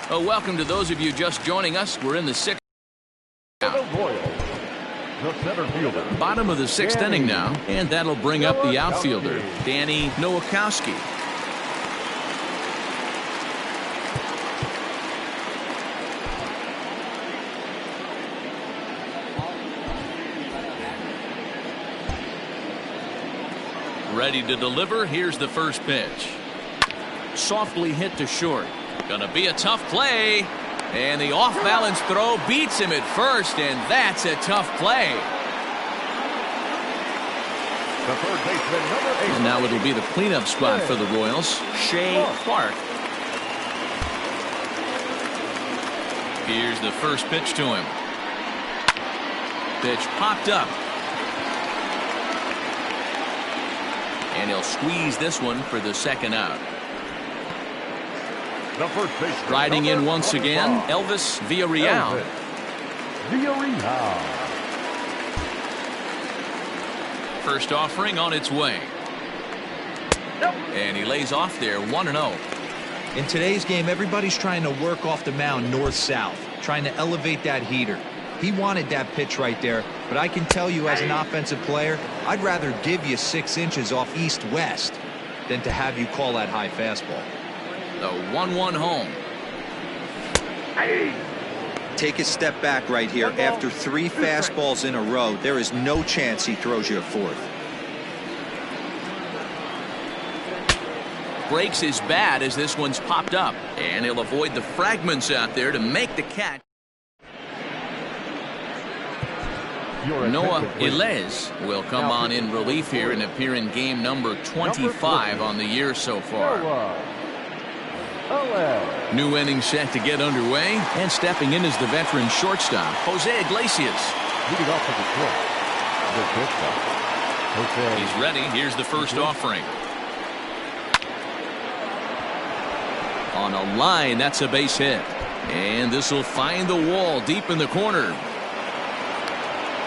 Welcome to those of you just joining us. We're in the sixth. For the Royals, the center fielder. Bottom of the sixth inning now, and that'll bring up the outfielder, Danny Nowakowski. Ready to deliver. Here's the first pitch. Softly hit to short. Gonna be a tough play. And the off-balance throw beats him at first, and that's a tough play. The third baseman, number 8. And now it'll be the cleanup spot for the Royals, Shea Clark. Here's the first pitch to him. Pitch popped up. And he'll squeeze this one for the second out. The first baseman, Riding in number once again, 25. Elvis Villarreal. Villarreal. First offering on its way. And he lays off there 1-0. In today's game, everybody's trying to work off the mound north-south, trying to elevate that heater. He wanted that pitch right there, but I can tell you as an offensive player, I'd rather give you 6 inches off east-west than to have you call that high fastball. The 1-1 home. Take a step back right here. After 3 fastballs in a row, there is no chance he throws you a 4th. Breaks his bat as this one's popped up. And he'll avoid the fragments out there to make the catch. Noah Ilez will come on in relief here and appear in game number 25 on the year so far. New inning set to get underway, and stepping in is the veteran shortstop, Jose Iglesias. Leading off with the short. He's ready. Here's the first offering. On a line, that's a base hit. And this will find the wall deep in the corner.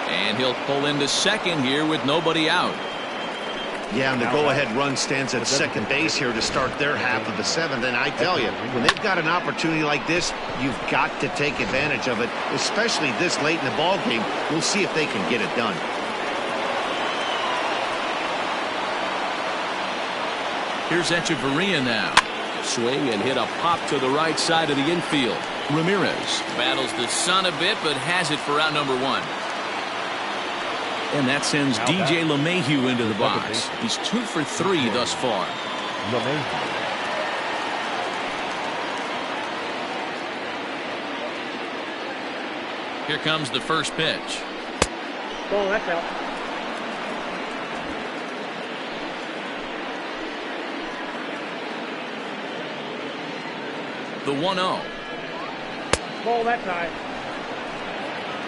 And he'll pull into second here with nobody out. Yeah, and the go-ahead run stands at second base here to start their half of the 7th. And I tell you, when they've got an opportunity like this, you've got to take advantage of it, especially this late in the ball game. We'll see if they can get it done. Here's Echeverria now. Swing and hit a pop to the right side of the infield. Ramirez battles the sun a bit, but has it for out number 1. And that sends DJ LeMahieu into the box. He's 2 for 3 thus far. Here comes the first pitch. Oh, that's out. The 1-0. Oh, that's high.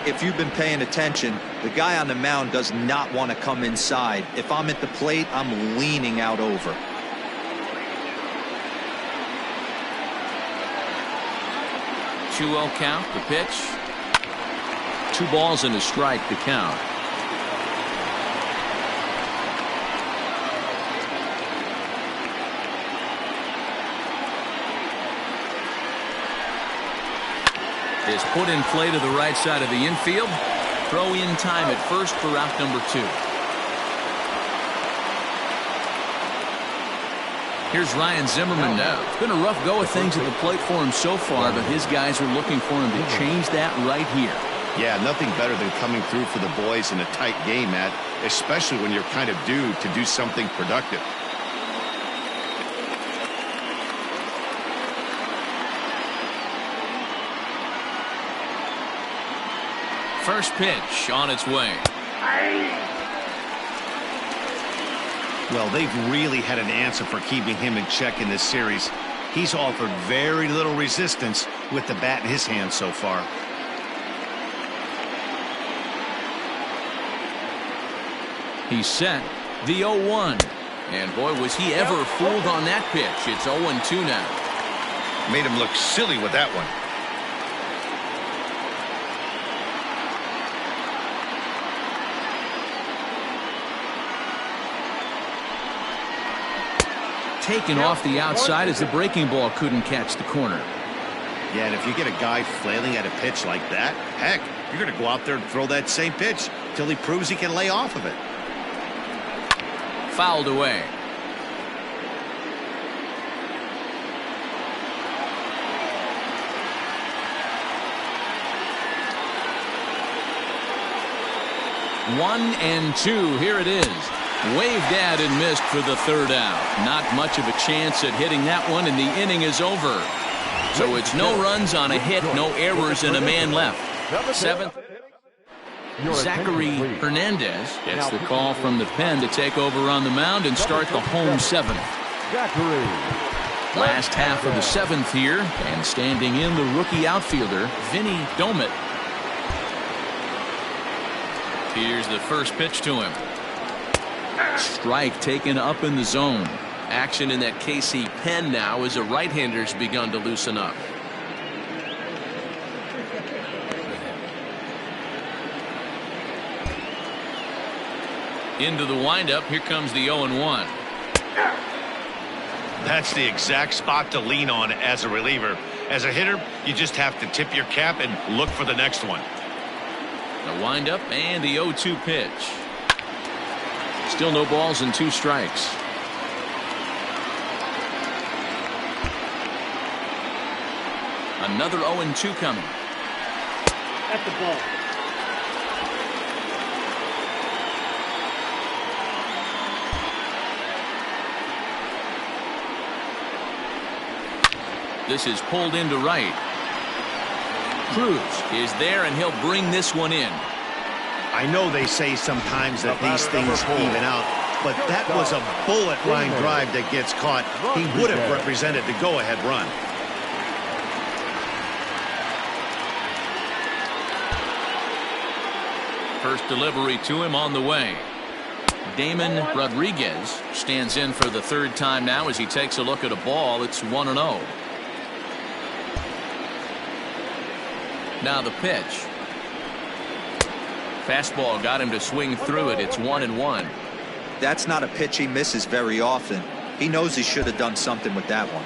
If you've been paying attention, the guy on the mound does not want to come inside. If I'm at the plate, I'm leaning out over. Two-0 count, the pitch. 2 balls and a strike to count. Is put in play to the right side of the infield. Throw in time at first for out number 2. Here's Ryan Zimmerman now. It's been a rough go of things at the plate for him so far, but his guys are looking for him to change that right here. Yeah, nothing better than coming through for the boys in a tight game, Matt, especially when you're kind of due to do something productive. First pitch on its way. Well, they've really had an answer for keeping him in check in this series. He's offered very little resistance with the bat in his hand so far. He's set. The 0-1. And boy, was he ever fooled on that pitch. It's 0-2 now. Made him look silly with that one. Taken off the outside as the breaking ball couldn't catch the corner. Yeah, and if you get a guy flailing at a pitch like that, heck, you're going to go out there and throw that same pitch till he proves he can lay off of it. Fouled away. One and two. Here it is. Waved at and missed for the third out. Not much of a chance at hitting that one, and the inning is over. So it's no runs on a hit, no errors, and a man left. Seventh. Zachary Hernandez gets the call from the pen to take over on the mound and start the home seventh. Last half of the seventh here, and standing in the rookie outfielder, Vinny Domet. Here's the first pitch to him. Strike taken up in the zone. Action in that KC pen now as a right-hander's begun to loosen up. Into the windup. Here comes the 0-1. That's the exact spot to lean on as a reliever. As a hitter, you just have to tip your cap and look for the next one. The windup and the 0-2 pitch. Still no balls and 2 strikes. Another 0-2 coming. That's the ball. This is pulled into right. Cruz is there, and he'll bring this one in. I know they say sometimes that these things even out, but that was a bullet line drive that gets caught. He would have represented the go-ahead run. First delivery to him on the way. Damon Rodriguez stands in for the third time now as he takes a look at a ball. It's 1-0. Now the pitch. Fastball got him to swing through it. It's 1-1. That's not a pitch he misses very often. He knows he should have done something with that one.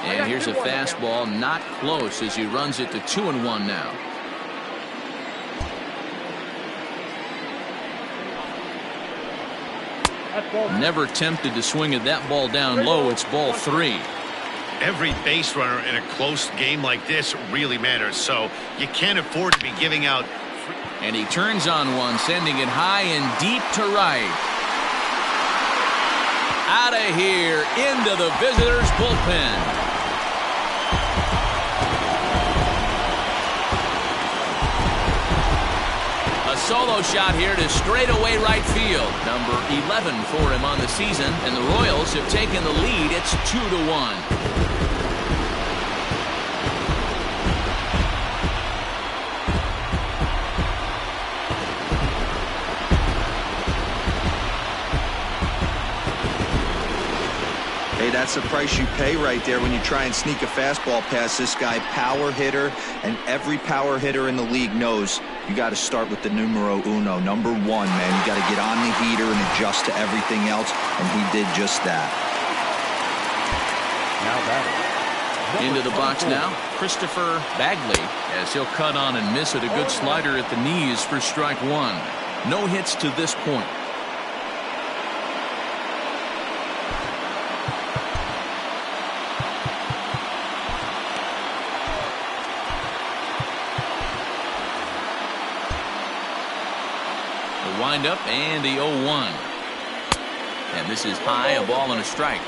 And here's a fastball, not close, as he runs it to 2-1 now. Never tempted to swing at that ball down low. It's ball 3. Every base runner in a close game like this really matters, so you can't afford to be giving out. And he turns on one, sending it high and deep to right. Out of here, into the visitors' bullpen. A solo shot here to straightaway right field. Number 11 for him on the season, and the Royals have taken the lead. It's 2-1. That's the price you pay right there when you try and sneak a fastball past this guy. Power hitter, and every power hitter in the league knows you got to start with the numero uno, number 1, man. You got to get on the heater and adjust to everything else, and he did just that. Now into the box now, Christopher Bagley, as he'll cut on and miss at a good slider at the knees for strike 1. No hits to this point. Windup and the 0-1. And this is high, a ball and a strike.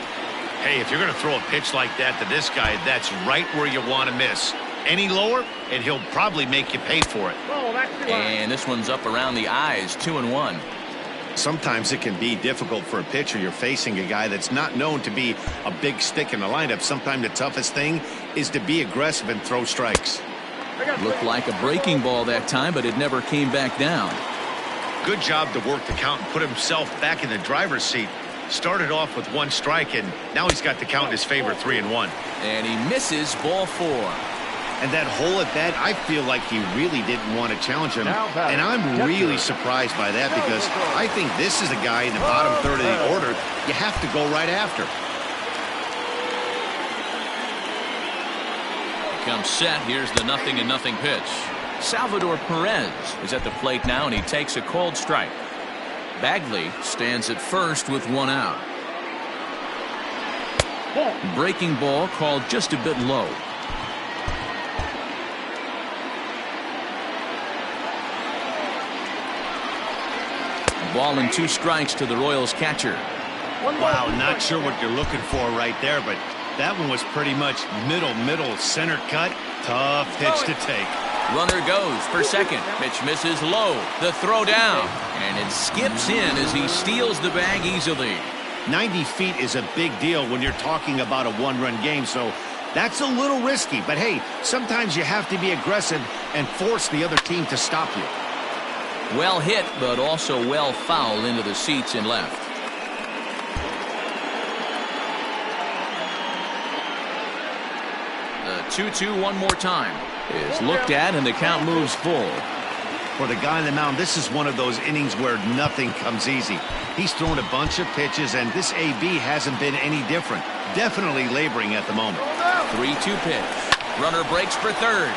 Hey, if you're going to throw a pitch like that to this guy, that's right where you want to miss. Any lower, and he'll probably make you pay for it. And this one's up around the eyes, 2-1. Sometimes it can be difficult for a pitcher. You're facing a guy that's not known to be a big stick in the lineup. Sometimes the toughest thing is to be aggressive and throw strikes. Looked like a breaking ball that time, but it never came back down. Good job to work the count and put himself back in the driver's seat. Started off with 1 strike, and now he's got the count in his favor, 3-1. And he misses ball 4. And that whole at bat, I feel like he really didn't want to challenge him. And I'm really surprised by that, because I think this is a guy in the bottom third of the order you have to go right after. comes set. Here's the 0-0 pitch. Salvador Perez is at the plate now, and he takes a cold strike. Bagley stands at first with one out. Breaking ball called just a bit low. Ball and 2 strikes to the Royals catcher. Wow, not sure what you're looking for right there, but that one was pretty much middle, center cut. Tough pitch to take. Runner goes for second. Pitch misses low. The throw down. And it skips in as he steals the bag easily. 90 feet is a big deal when you're talking about a one-run game, so that's a little risky. But hey, sometimes you have to be aggressive and force the other team to stop you. Well hit, but also well fouled into the seats in left. The 2-2 one more time is looked at, and the count moves full. For the guy on the mound, this is one of those innings where nothing comes easy. He's thrown a bunch of pitches, and this AB hasn't been any different. Definitely laboring at the moment. 3-2 pitch. Runner breaks for third.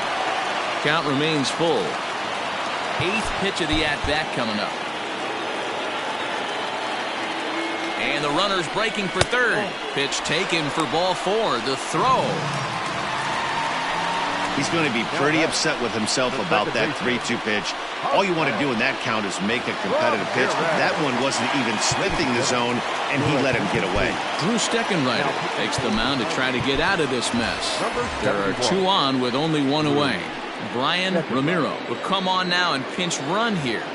Count remains full. 8th pitch of the at-bat coming up. And the runner's breaking for third. Pitch taken for ball 4. The throw. He's going to be pretty upset with himself about that 3-2 pitch. All you want to do in that count is make a competitive pitch, but that one wasn't even sniffing the zone, and he let him get away. Drew Steckenrider takes the mound to try to get out of this mess. There are 2 on with only 1 away. Brian Ramiro will come on now and pinch run here.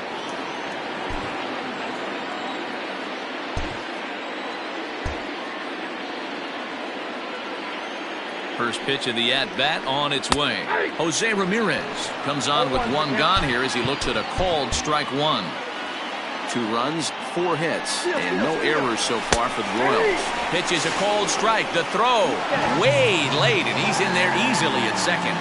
First pitch of the at-bat on its way. Jose Ramirez comes on with 1 gone here as he looks at a called strike 1. 2 runs, 4 hits, and no errors so far for the Royals. Pitch is a called strike. The throw way late, and he's in there easily at second.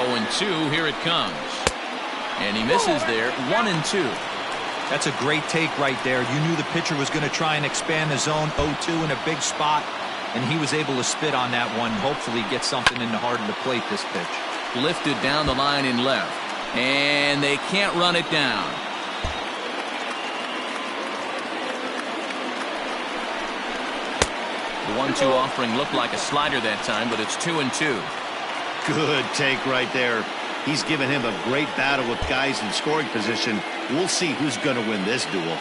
0-2, here it comes. And he misses there, 1-2. That's a great take right there. You knew the pitcher was going to try and expand the zone. 0-2 in a big spot, and he was able to spit on that one. Hopefully get something in the heart of the plate this pitch. Lifted down the line in left, and they can't run it down. The 1-2 offering looked like a slider that time, but it's 2-2. Good take right there. He's given him a great battle with guys in scoring position. We'll see who's going to win this duel.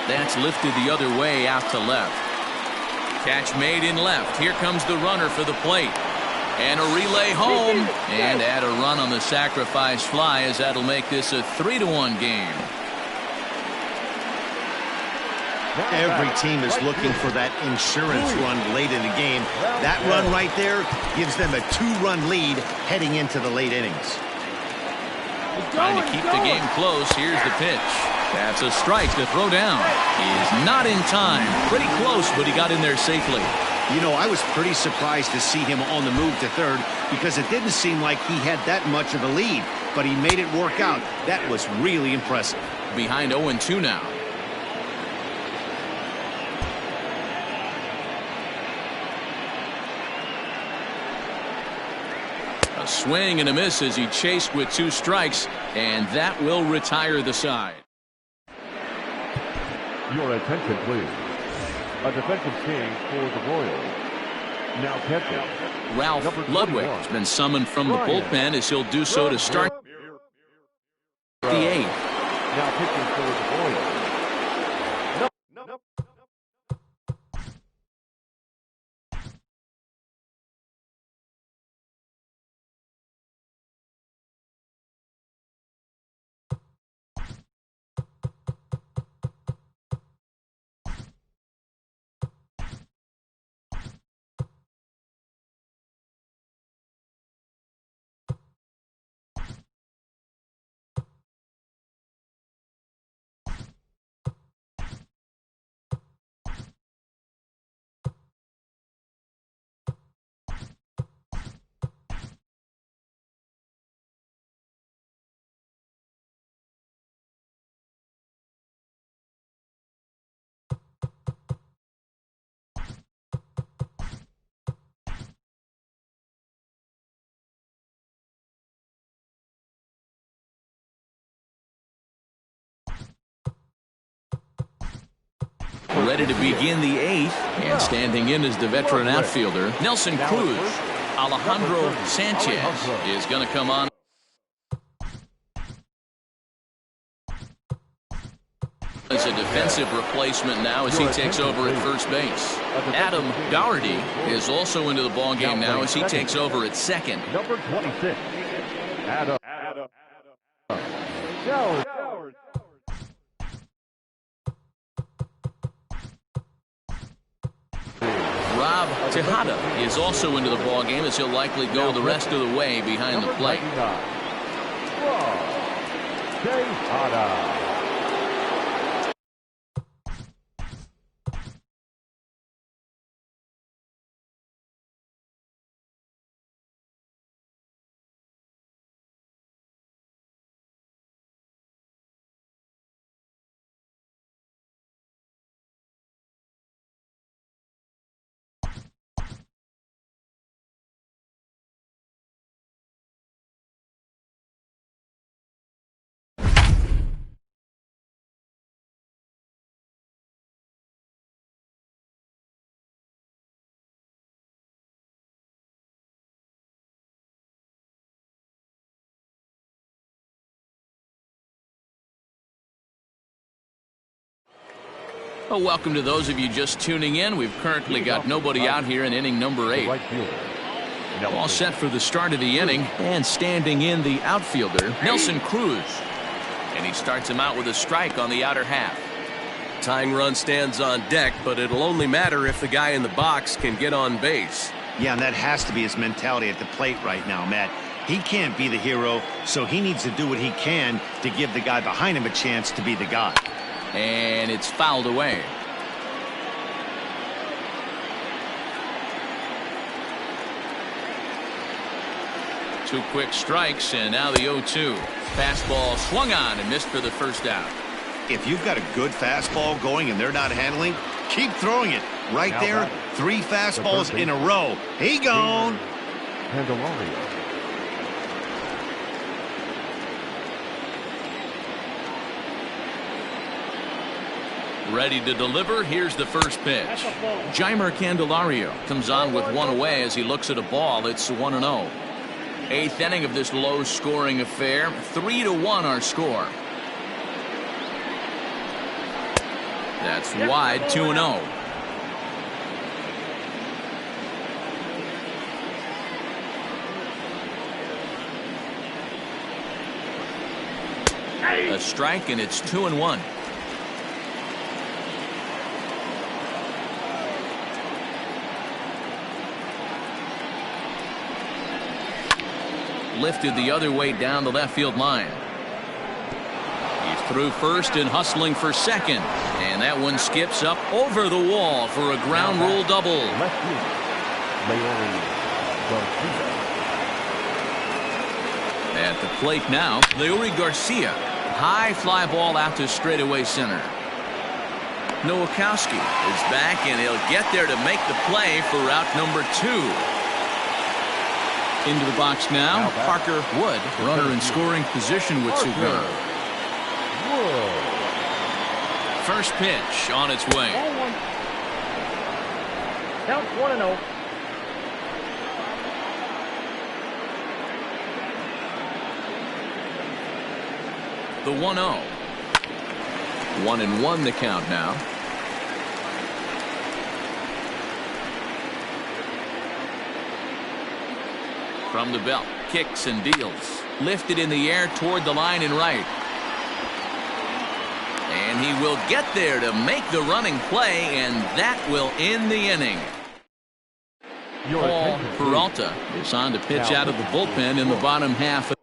That's lifted the other way out to left. Catch made in left. Here comes the runner for the plate. And a relay home. And add a run on the sacrifice fly, as that'll make this a 3-1 game. Every team is looking for that insurance run late in the game. That run right there gives them a 2-run lead heading into the late innings. Trying to keep the game close. Here's the pitch. That's a strike to throw down. He is not in time. Pretty close, but he got in there safely. You know, I was pretty surprised to see him on the move to third because it didn't seem like he had that much of a lead, but he made it work out. That was really impressive. Behind 0-2 now. A swing and a miss as he chased with 2 strikes, and that will retire the side. Your attention, please. A defensive change for the Royals. Now catching. Ralph Ludwig has been summoned from the bullpen as he'll do so to start the 8th. Now pitching for the Royals. Ready to begin the 8th, and standing in is the veteran outfielder, Nelson Cruz. Alejandro Sanchez is going to come on. As a defensive replacement now as he takes over at first base. Adam Doherty is also into the ballgame now as he takes over at second. Number 26, Adam. Rob Tejada is also into the ballgame as he'll likely go the rest of the way behind the plate. Tejada. Well, welcome to those of you just tuning in. We've currently got nobody out here in inning number 8. All set for the start of the inning, and standing in the outfielder, Nelson Cruz. And he starts him out with a strike on the outer half. Tying run stands on deck, but it'll only matter if the guy in the box can get on base. Yeah, and that has to be his mentality at the plate right now, Matt. He can't be the hero, so he needs to do what he can to give the guy behind him a chance to be the guy. And it's fouled away. Two quick strikes, and now the 0-2. Fastball swung on and missed for the first out. If you've got a good fastball going and they're not handling, keep throwing it. Right there, 3 fastballs in a row. He gone. Ready to deliver. Here's the first pitch. Jeimer Candelario comes on with one away as he looks at a ball. It's 1-0. 8th inning of this low-scoring affair. 3-1 our score. That's wide. 2-0. A strike, and it's 2-1. Lifted the other way down the left field line. He's through first and hustling for second. And that one skips up over the wall for a ground rule double. At the plate now, Leury Garcia. High fly ball out to straightaway center. Nowakowski is back, and he'll get there to make the play for route number 2. Into the box now, Parker Wood, runner in scoring position with two guns. First pitch on its way. Count 1-0. The 1-0. 1-1 the count now. From the belt, kicks and deals. Lifted in the air toward the line and right. And he will get there to make the running play, and that will end the inning. Paul Peralta is on to pitch out of the bullpen in the bottom half.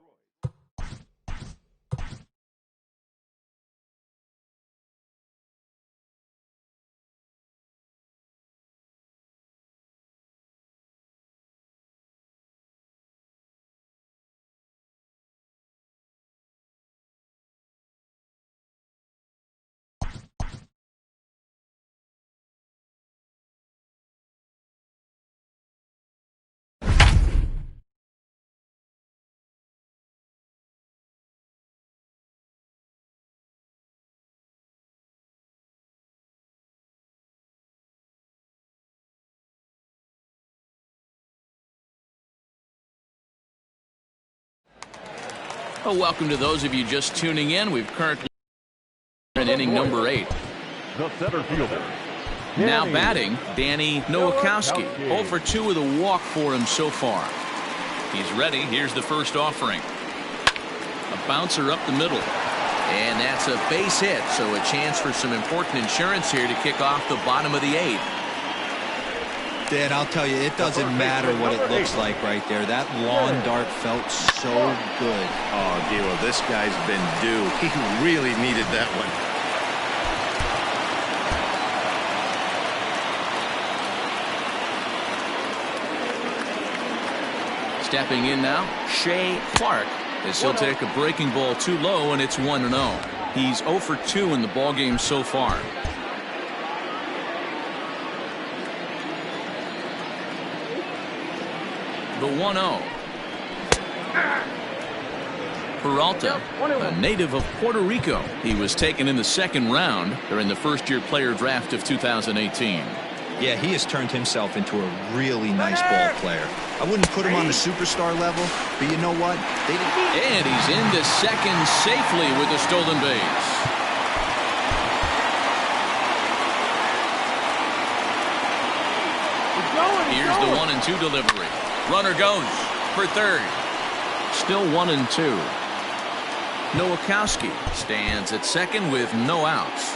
Well, welcome to those of you just tuning in. We've currently in inning number 8. The center fielder. Now batting, Danny Nowakowski. 0 for 2 with a walk for him so far. He's ready. Here's the first offering. A bouncer up the middle. And that's a base hit, so a chance for some important insurance here to kick off the bottom of the 8th. Dan, I'll tell you, it doesn't matter what it looks like right there. That lawn dart felt so good. Oh, Dilo, this guy's been due. He really needed that one. Stepping in now, Shea Clark, as he'll take a breaking ball too low, and it's 1-0. He's 0 for 2 in the ballgame so far. The 1-0. Peralta, a native of Puerto Rico. He was taken in the second round during the first-year player draft of 2018. Yeah, he has turned himself into a really nice ball player. I wouldn't put him on the superstar level, but you know what? And he's into second safely with the stolen base. Here's the 1-2 delivery. Runner goes for third. Still 1-2. Nowakowski stands at second with no outs.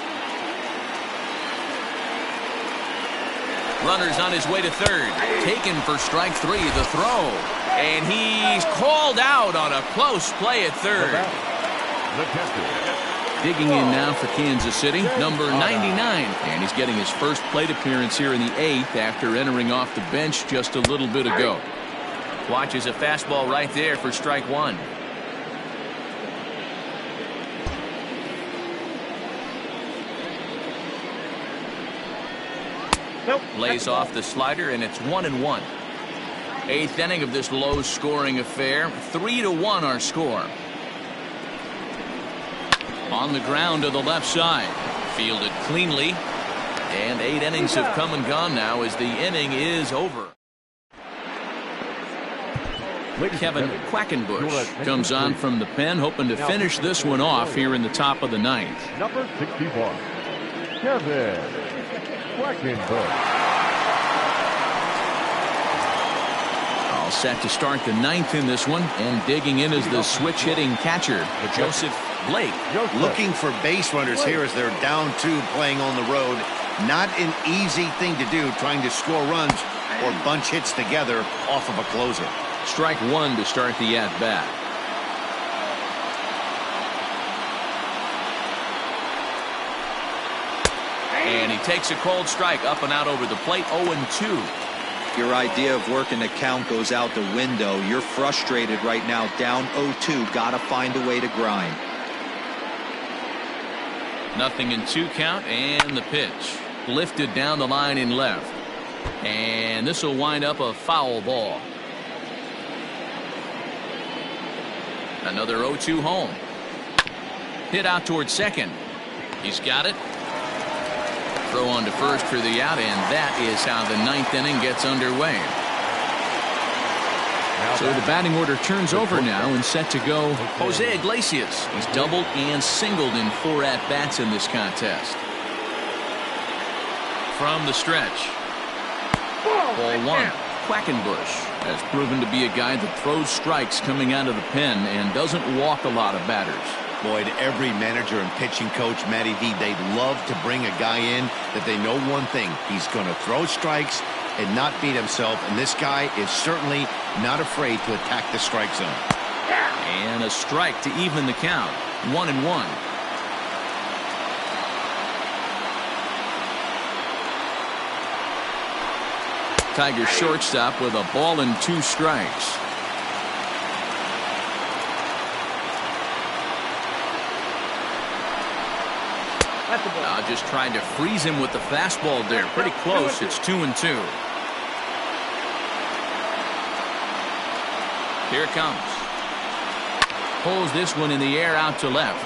Runner's on his way to third. Taken for strike 3, the throw. And he's called out on a close play at third. Digging in now for Kansas City, number 99. And he's getting his first plate appearance here in the 8th after entering off the bench just a little bit ago. Watches a fastball right there for strike 1. Lays off the slider, and it's 1-1. 8th inning of this low-scoring affair. 3-1 our score. On the ground to the left side. Fielded cleanly. And 8 innings have come and gone now as the inning is over. Kevin Quackenbush comes on from the pen, hoping to finish this one off here in the top of the 9th. Number 61, Kevin Quackenbush. All set to start the 9th in this one, and digging in is the switch-hitting catcher, Joseph Blake. Looking for base runners here as they're down 2 playing on the road. Not an easy thing to do, trying to score runs or bunch hits together off of a closer. Strike 1 to start the at-bat. And he takes a cold strike up and out over the plate. 0-2. Your idea of working the count goes out the window. You're frustrated right now, down 0-2. Gotta find a way to grind. 0-2 count, and the pitch lifted down the line in left, and this will wind up a foul ball. Another 0-2 home. Hit out towards second. He's got it. Throw on to first for the out, and that is how the 9th inning gets underway. So the batting order turns over now, and set to go Jose Iglesias. He's doubled and singled in 4 at-bats in this contest. From the stretch. Ball 1. Quackenbush has proven to be a guy that throws strikes coming out of the pen and doesn't walk a lot of batters. Boyd, every manager and pitching coach, Matty V, they'd love to bring a guy in that they know one thing. He's going to throw strikes and not beat himself, and this guy is certainly not afraid to attack the strike zone. And a strike to even the count. 1-1. Tigers shortstop with a ball and 2 strikes. Just trying to freeze him with the fastball there. Pretty close. It's 2-2. Here it comes. Pulls this one in the air out to left.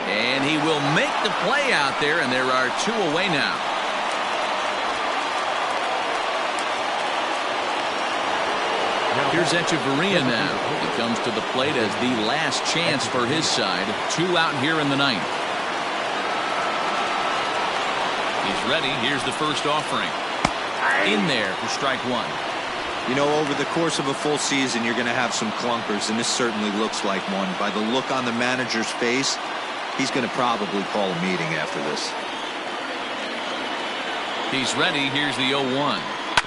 And he will make the play out there, and there are 2 away now. Here's Echeverria now. He comes to the plate as the last chance for his side. 2 out here in the ninth. He's ready. Here's the first offering. In there for strike 1. You know, over the course of a full season, you're going to have some clunkers, and this certainly looks like one. By the look on the manager's face, he's going to probably call a meeting after this. He's ready. Here's the 0-1.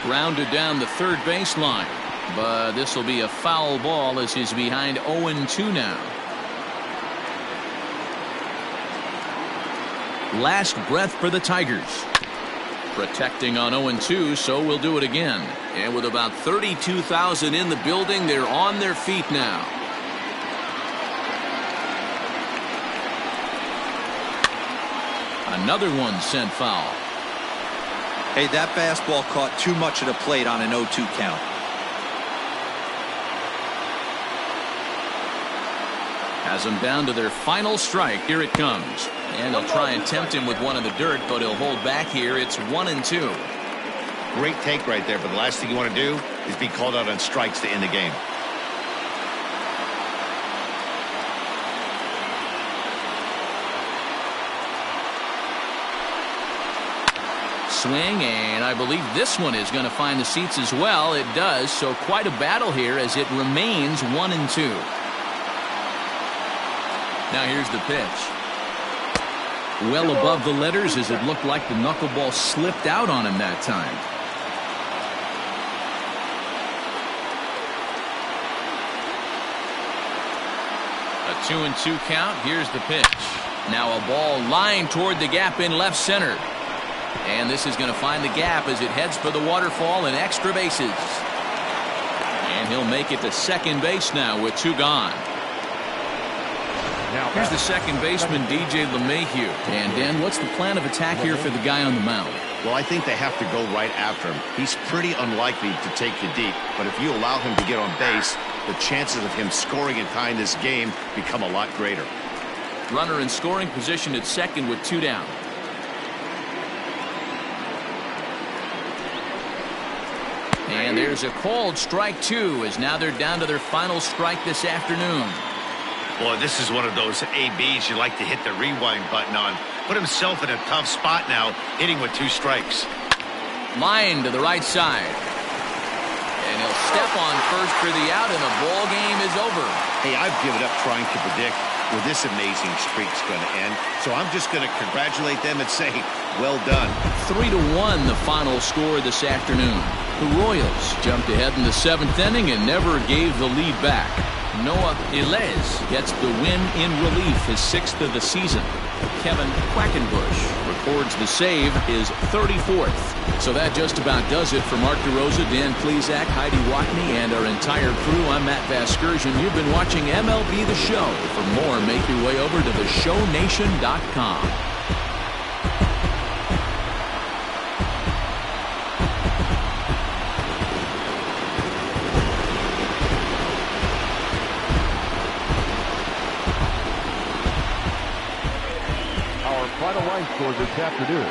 Grounded down the third baseline. But this will be a foul ball as he's behind 0-2 now. Last breath for the Tigers. Protecting on 0-2, so we'll do it again. And with about 32,000 in the building, they're on their feet now. Another one sent foul. Hey, that fastball caught too much of the plate on an 0-2 count. Has them down to their final strike. Here it comes. And he'll try and tempt him with one in the dirt, but he'll hold back here. It's 1-2. Great take right there, but the last thing you want to do is be called out on strikes to end the game. Swing, and I believe this one is going to find the seats as well. It does, so quite a battle here as it remains 1-2. Now here's the pitch. Well above the letters as it looked like the knuckleball slipped out on him that time. A 2-2 count. Here's the pitch. Now a ball lined toward the gap in left center. And this is going to find the gap as it heads for the waterfall and extra bases. And he'll make it to second base now with 2 gone. Here's the second baseman, DJ LeMahieu. And Dan, what's the plan of attack here for the guy on the mound? Well, I think they have to go right after him. He's pretty unlikely to take you deep, but if you allow him to get on base, the chances of him scoring and tying this game become a lot greater. Runner in scoring position at second with 2 down. And there's a called strike 2 as now they're down to their final strike this afternoon. Boy, this is one of those ABs you like to hit the rewind button on. Put himself in a tough spot now, hitting with 2 strikes. Line to the right side. And he'll step on first for the out, and the ball game is over. Hey, I've given up trying to predict where this amazing streak's going to end, so I'm just going to congratulate them and say, well done. 3-1 the final score this afternoon. The Royals jumped ahead in the 7th inning and never gave the lead back. Noah Ilez gets the win in relief, his 6th of the season. Kevin Quackenbush records the save, his 34th. So that just about does it for Mark DeRosa, Dan Plesac, Heidi Watney, and our entire crew. I'm Matt Vasgersian. You've been watching MLB The Show. For more, make your way over to theshownation.com. Final line score this afternoon.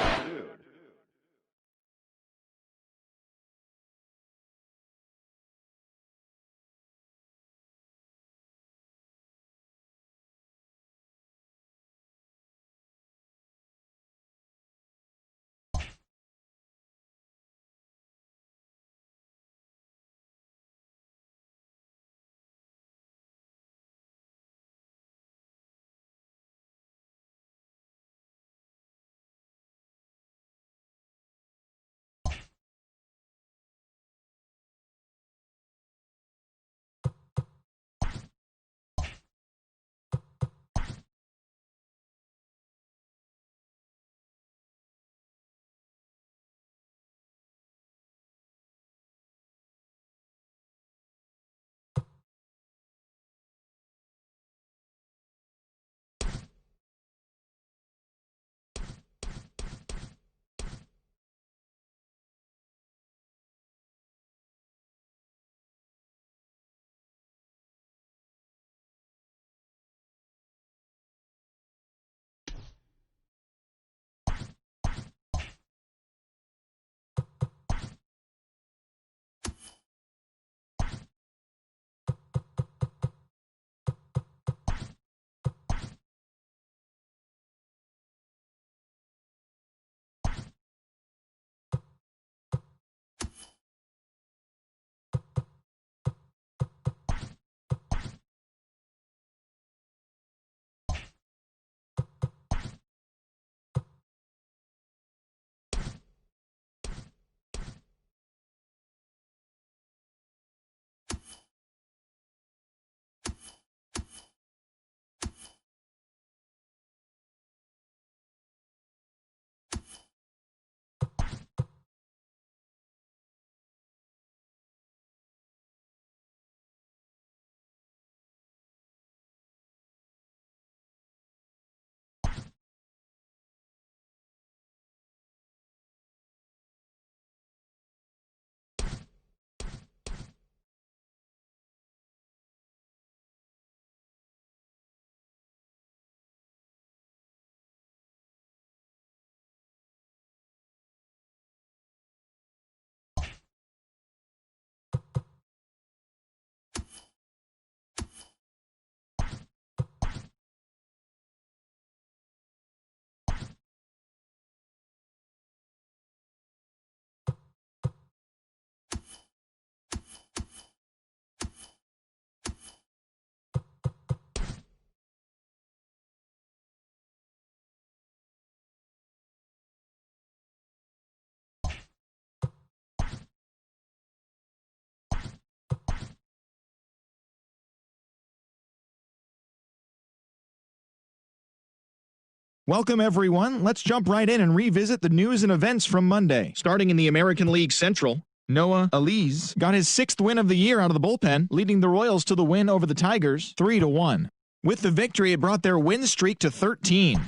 Welcome, everyone. Let's jump right in and revisit the news and events from Monday. Starting in the American League Central, Noah Elise got his 6th win of the year out of the bullpen, leading the Royals to the win over the Tigers 3-1. With the victory, it brought their win streak to 13.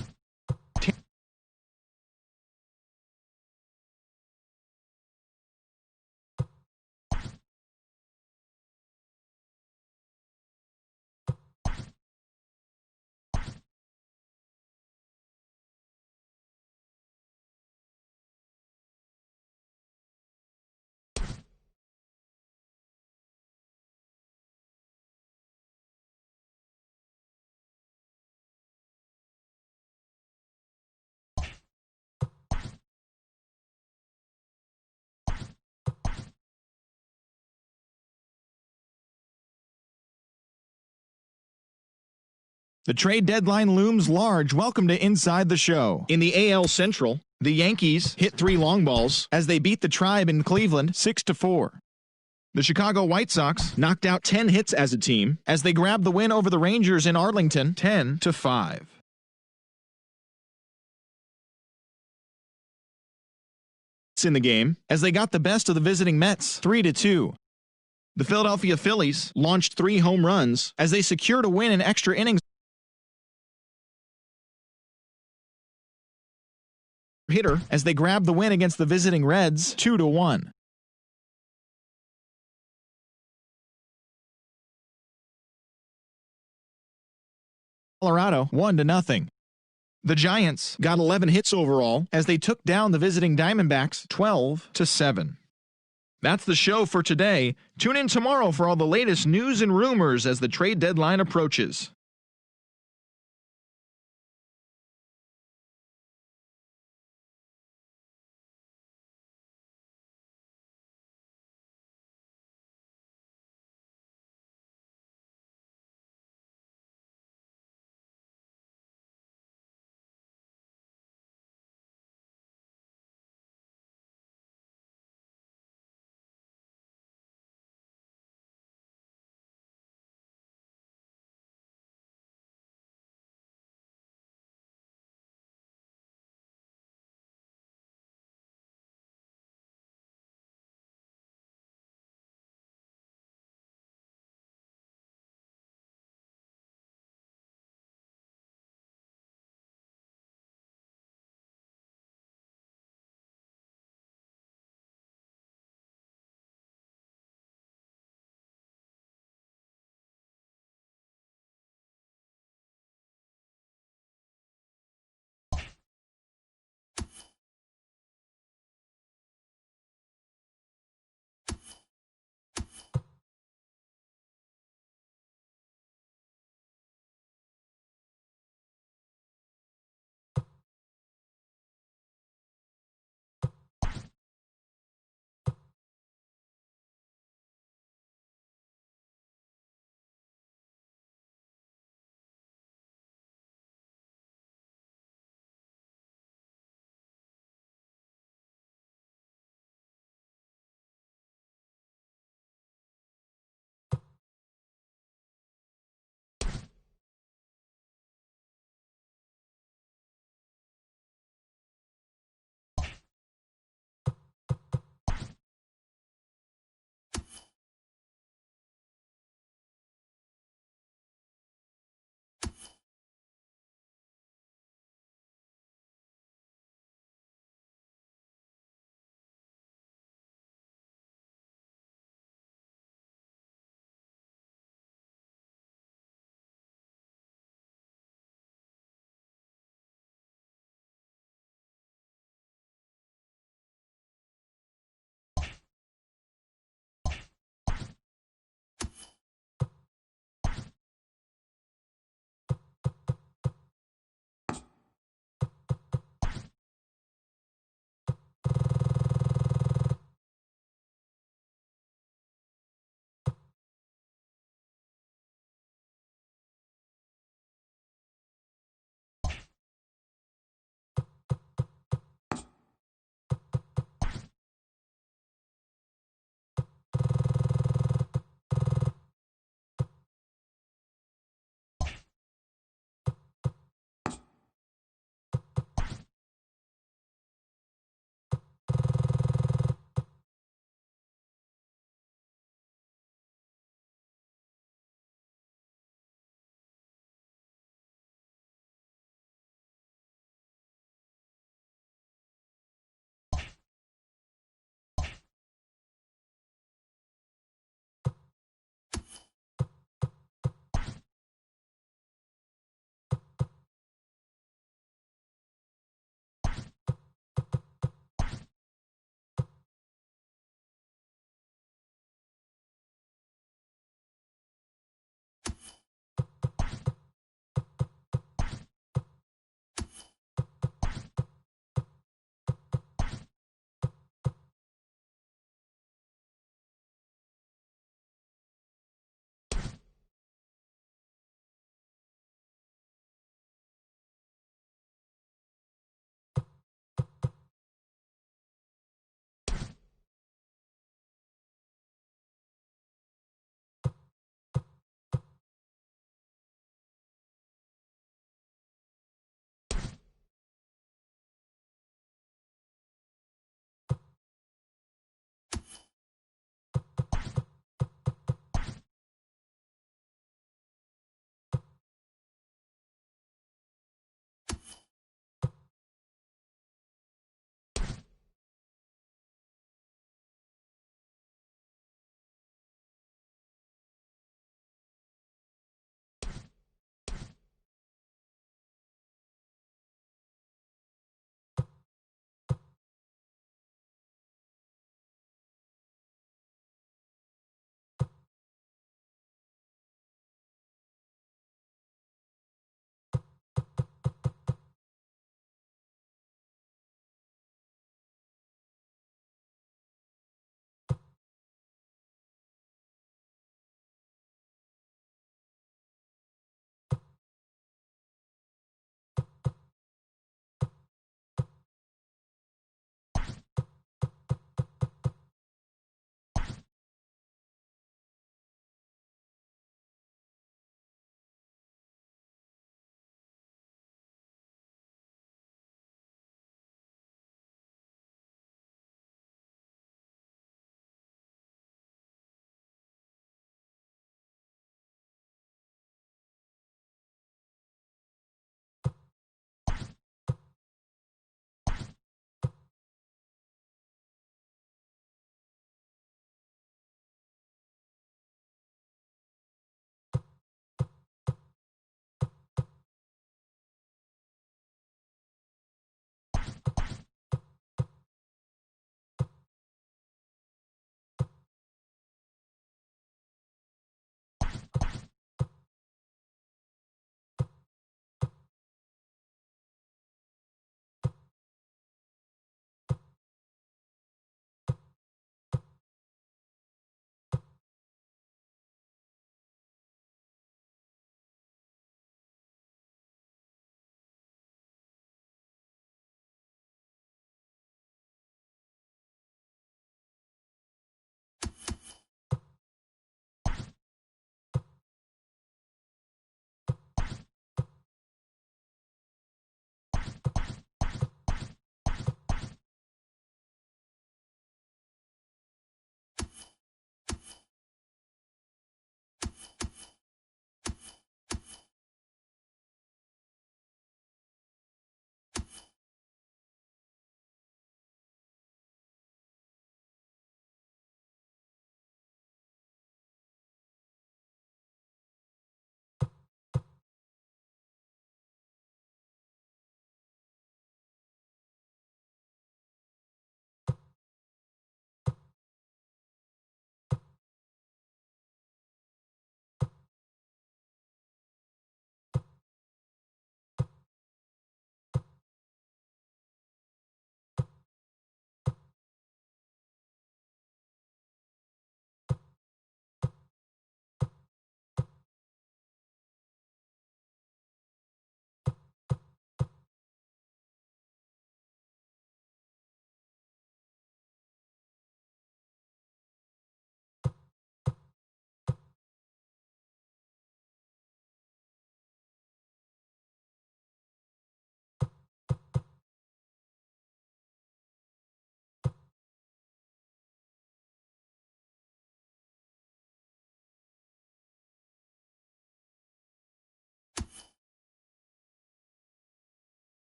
The trade deadline looms large. Welcome to Inside the Show. In the AL Central, the Yankees hit 3 long balls as they beat the Tribe in Cleveland 6-4. The Chicago White Sox knocked out 10 hits as a team as they grabbed the win over the Rangers in Arlington 10-5. In the game as they got the best of the visiting Mets 3-2. The Philadelphia Phillies launched 3 home runs as they secured a win in extra innings hitter as they grabbed the win against the visiting Reds 2-1. Colorado 1-0. The Giants got 11 hits overall as they took down the visiting Diamondbacks 12-7. That's the show for today. Tune in tomorrow for all the latest news and rumors as the trade deadline approaches.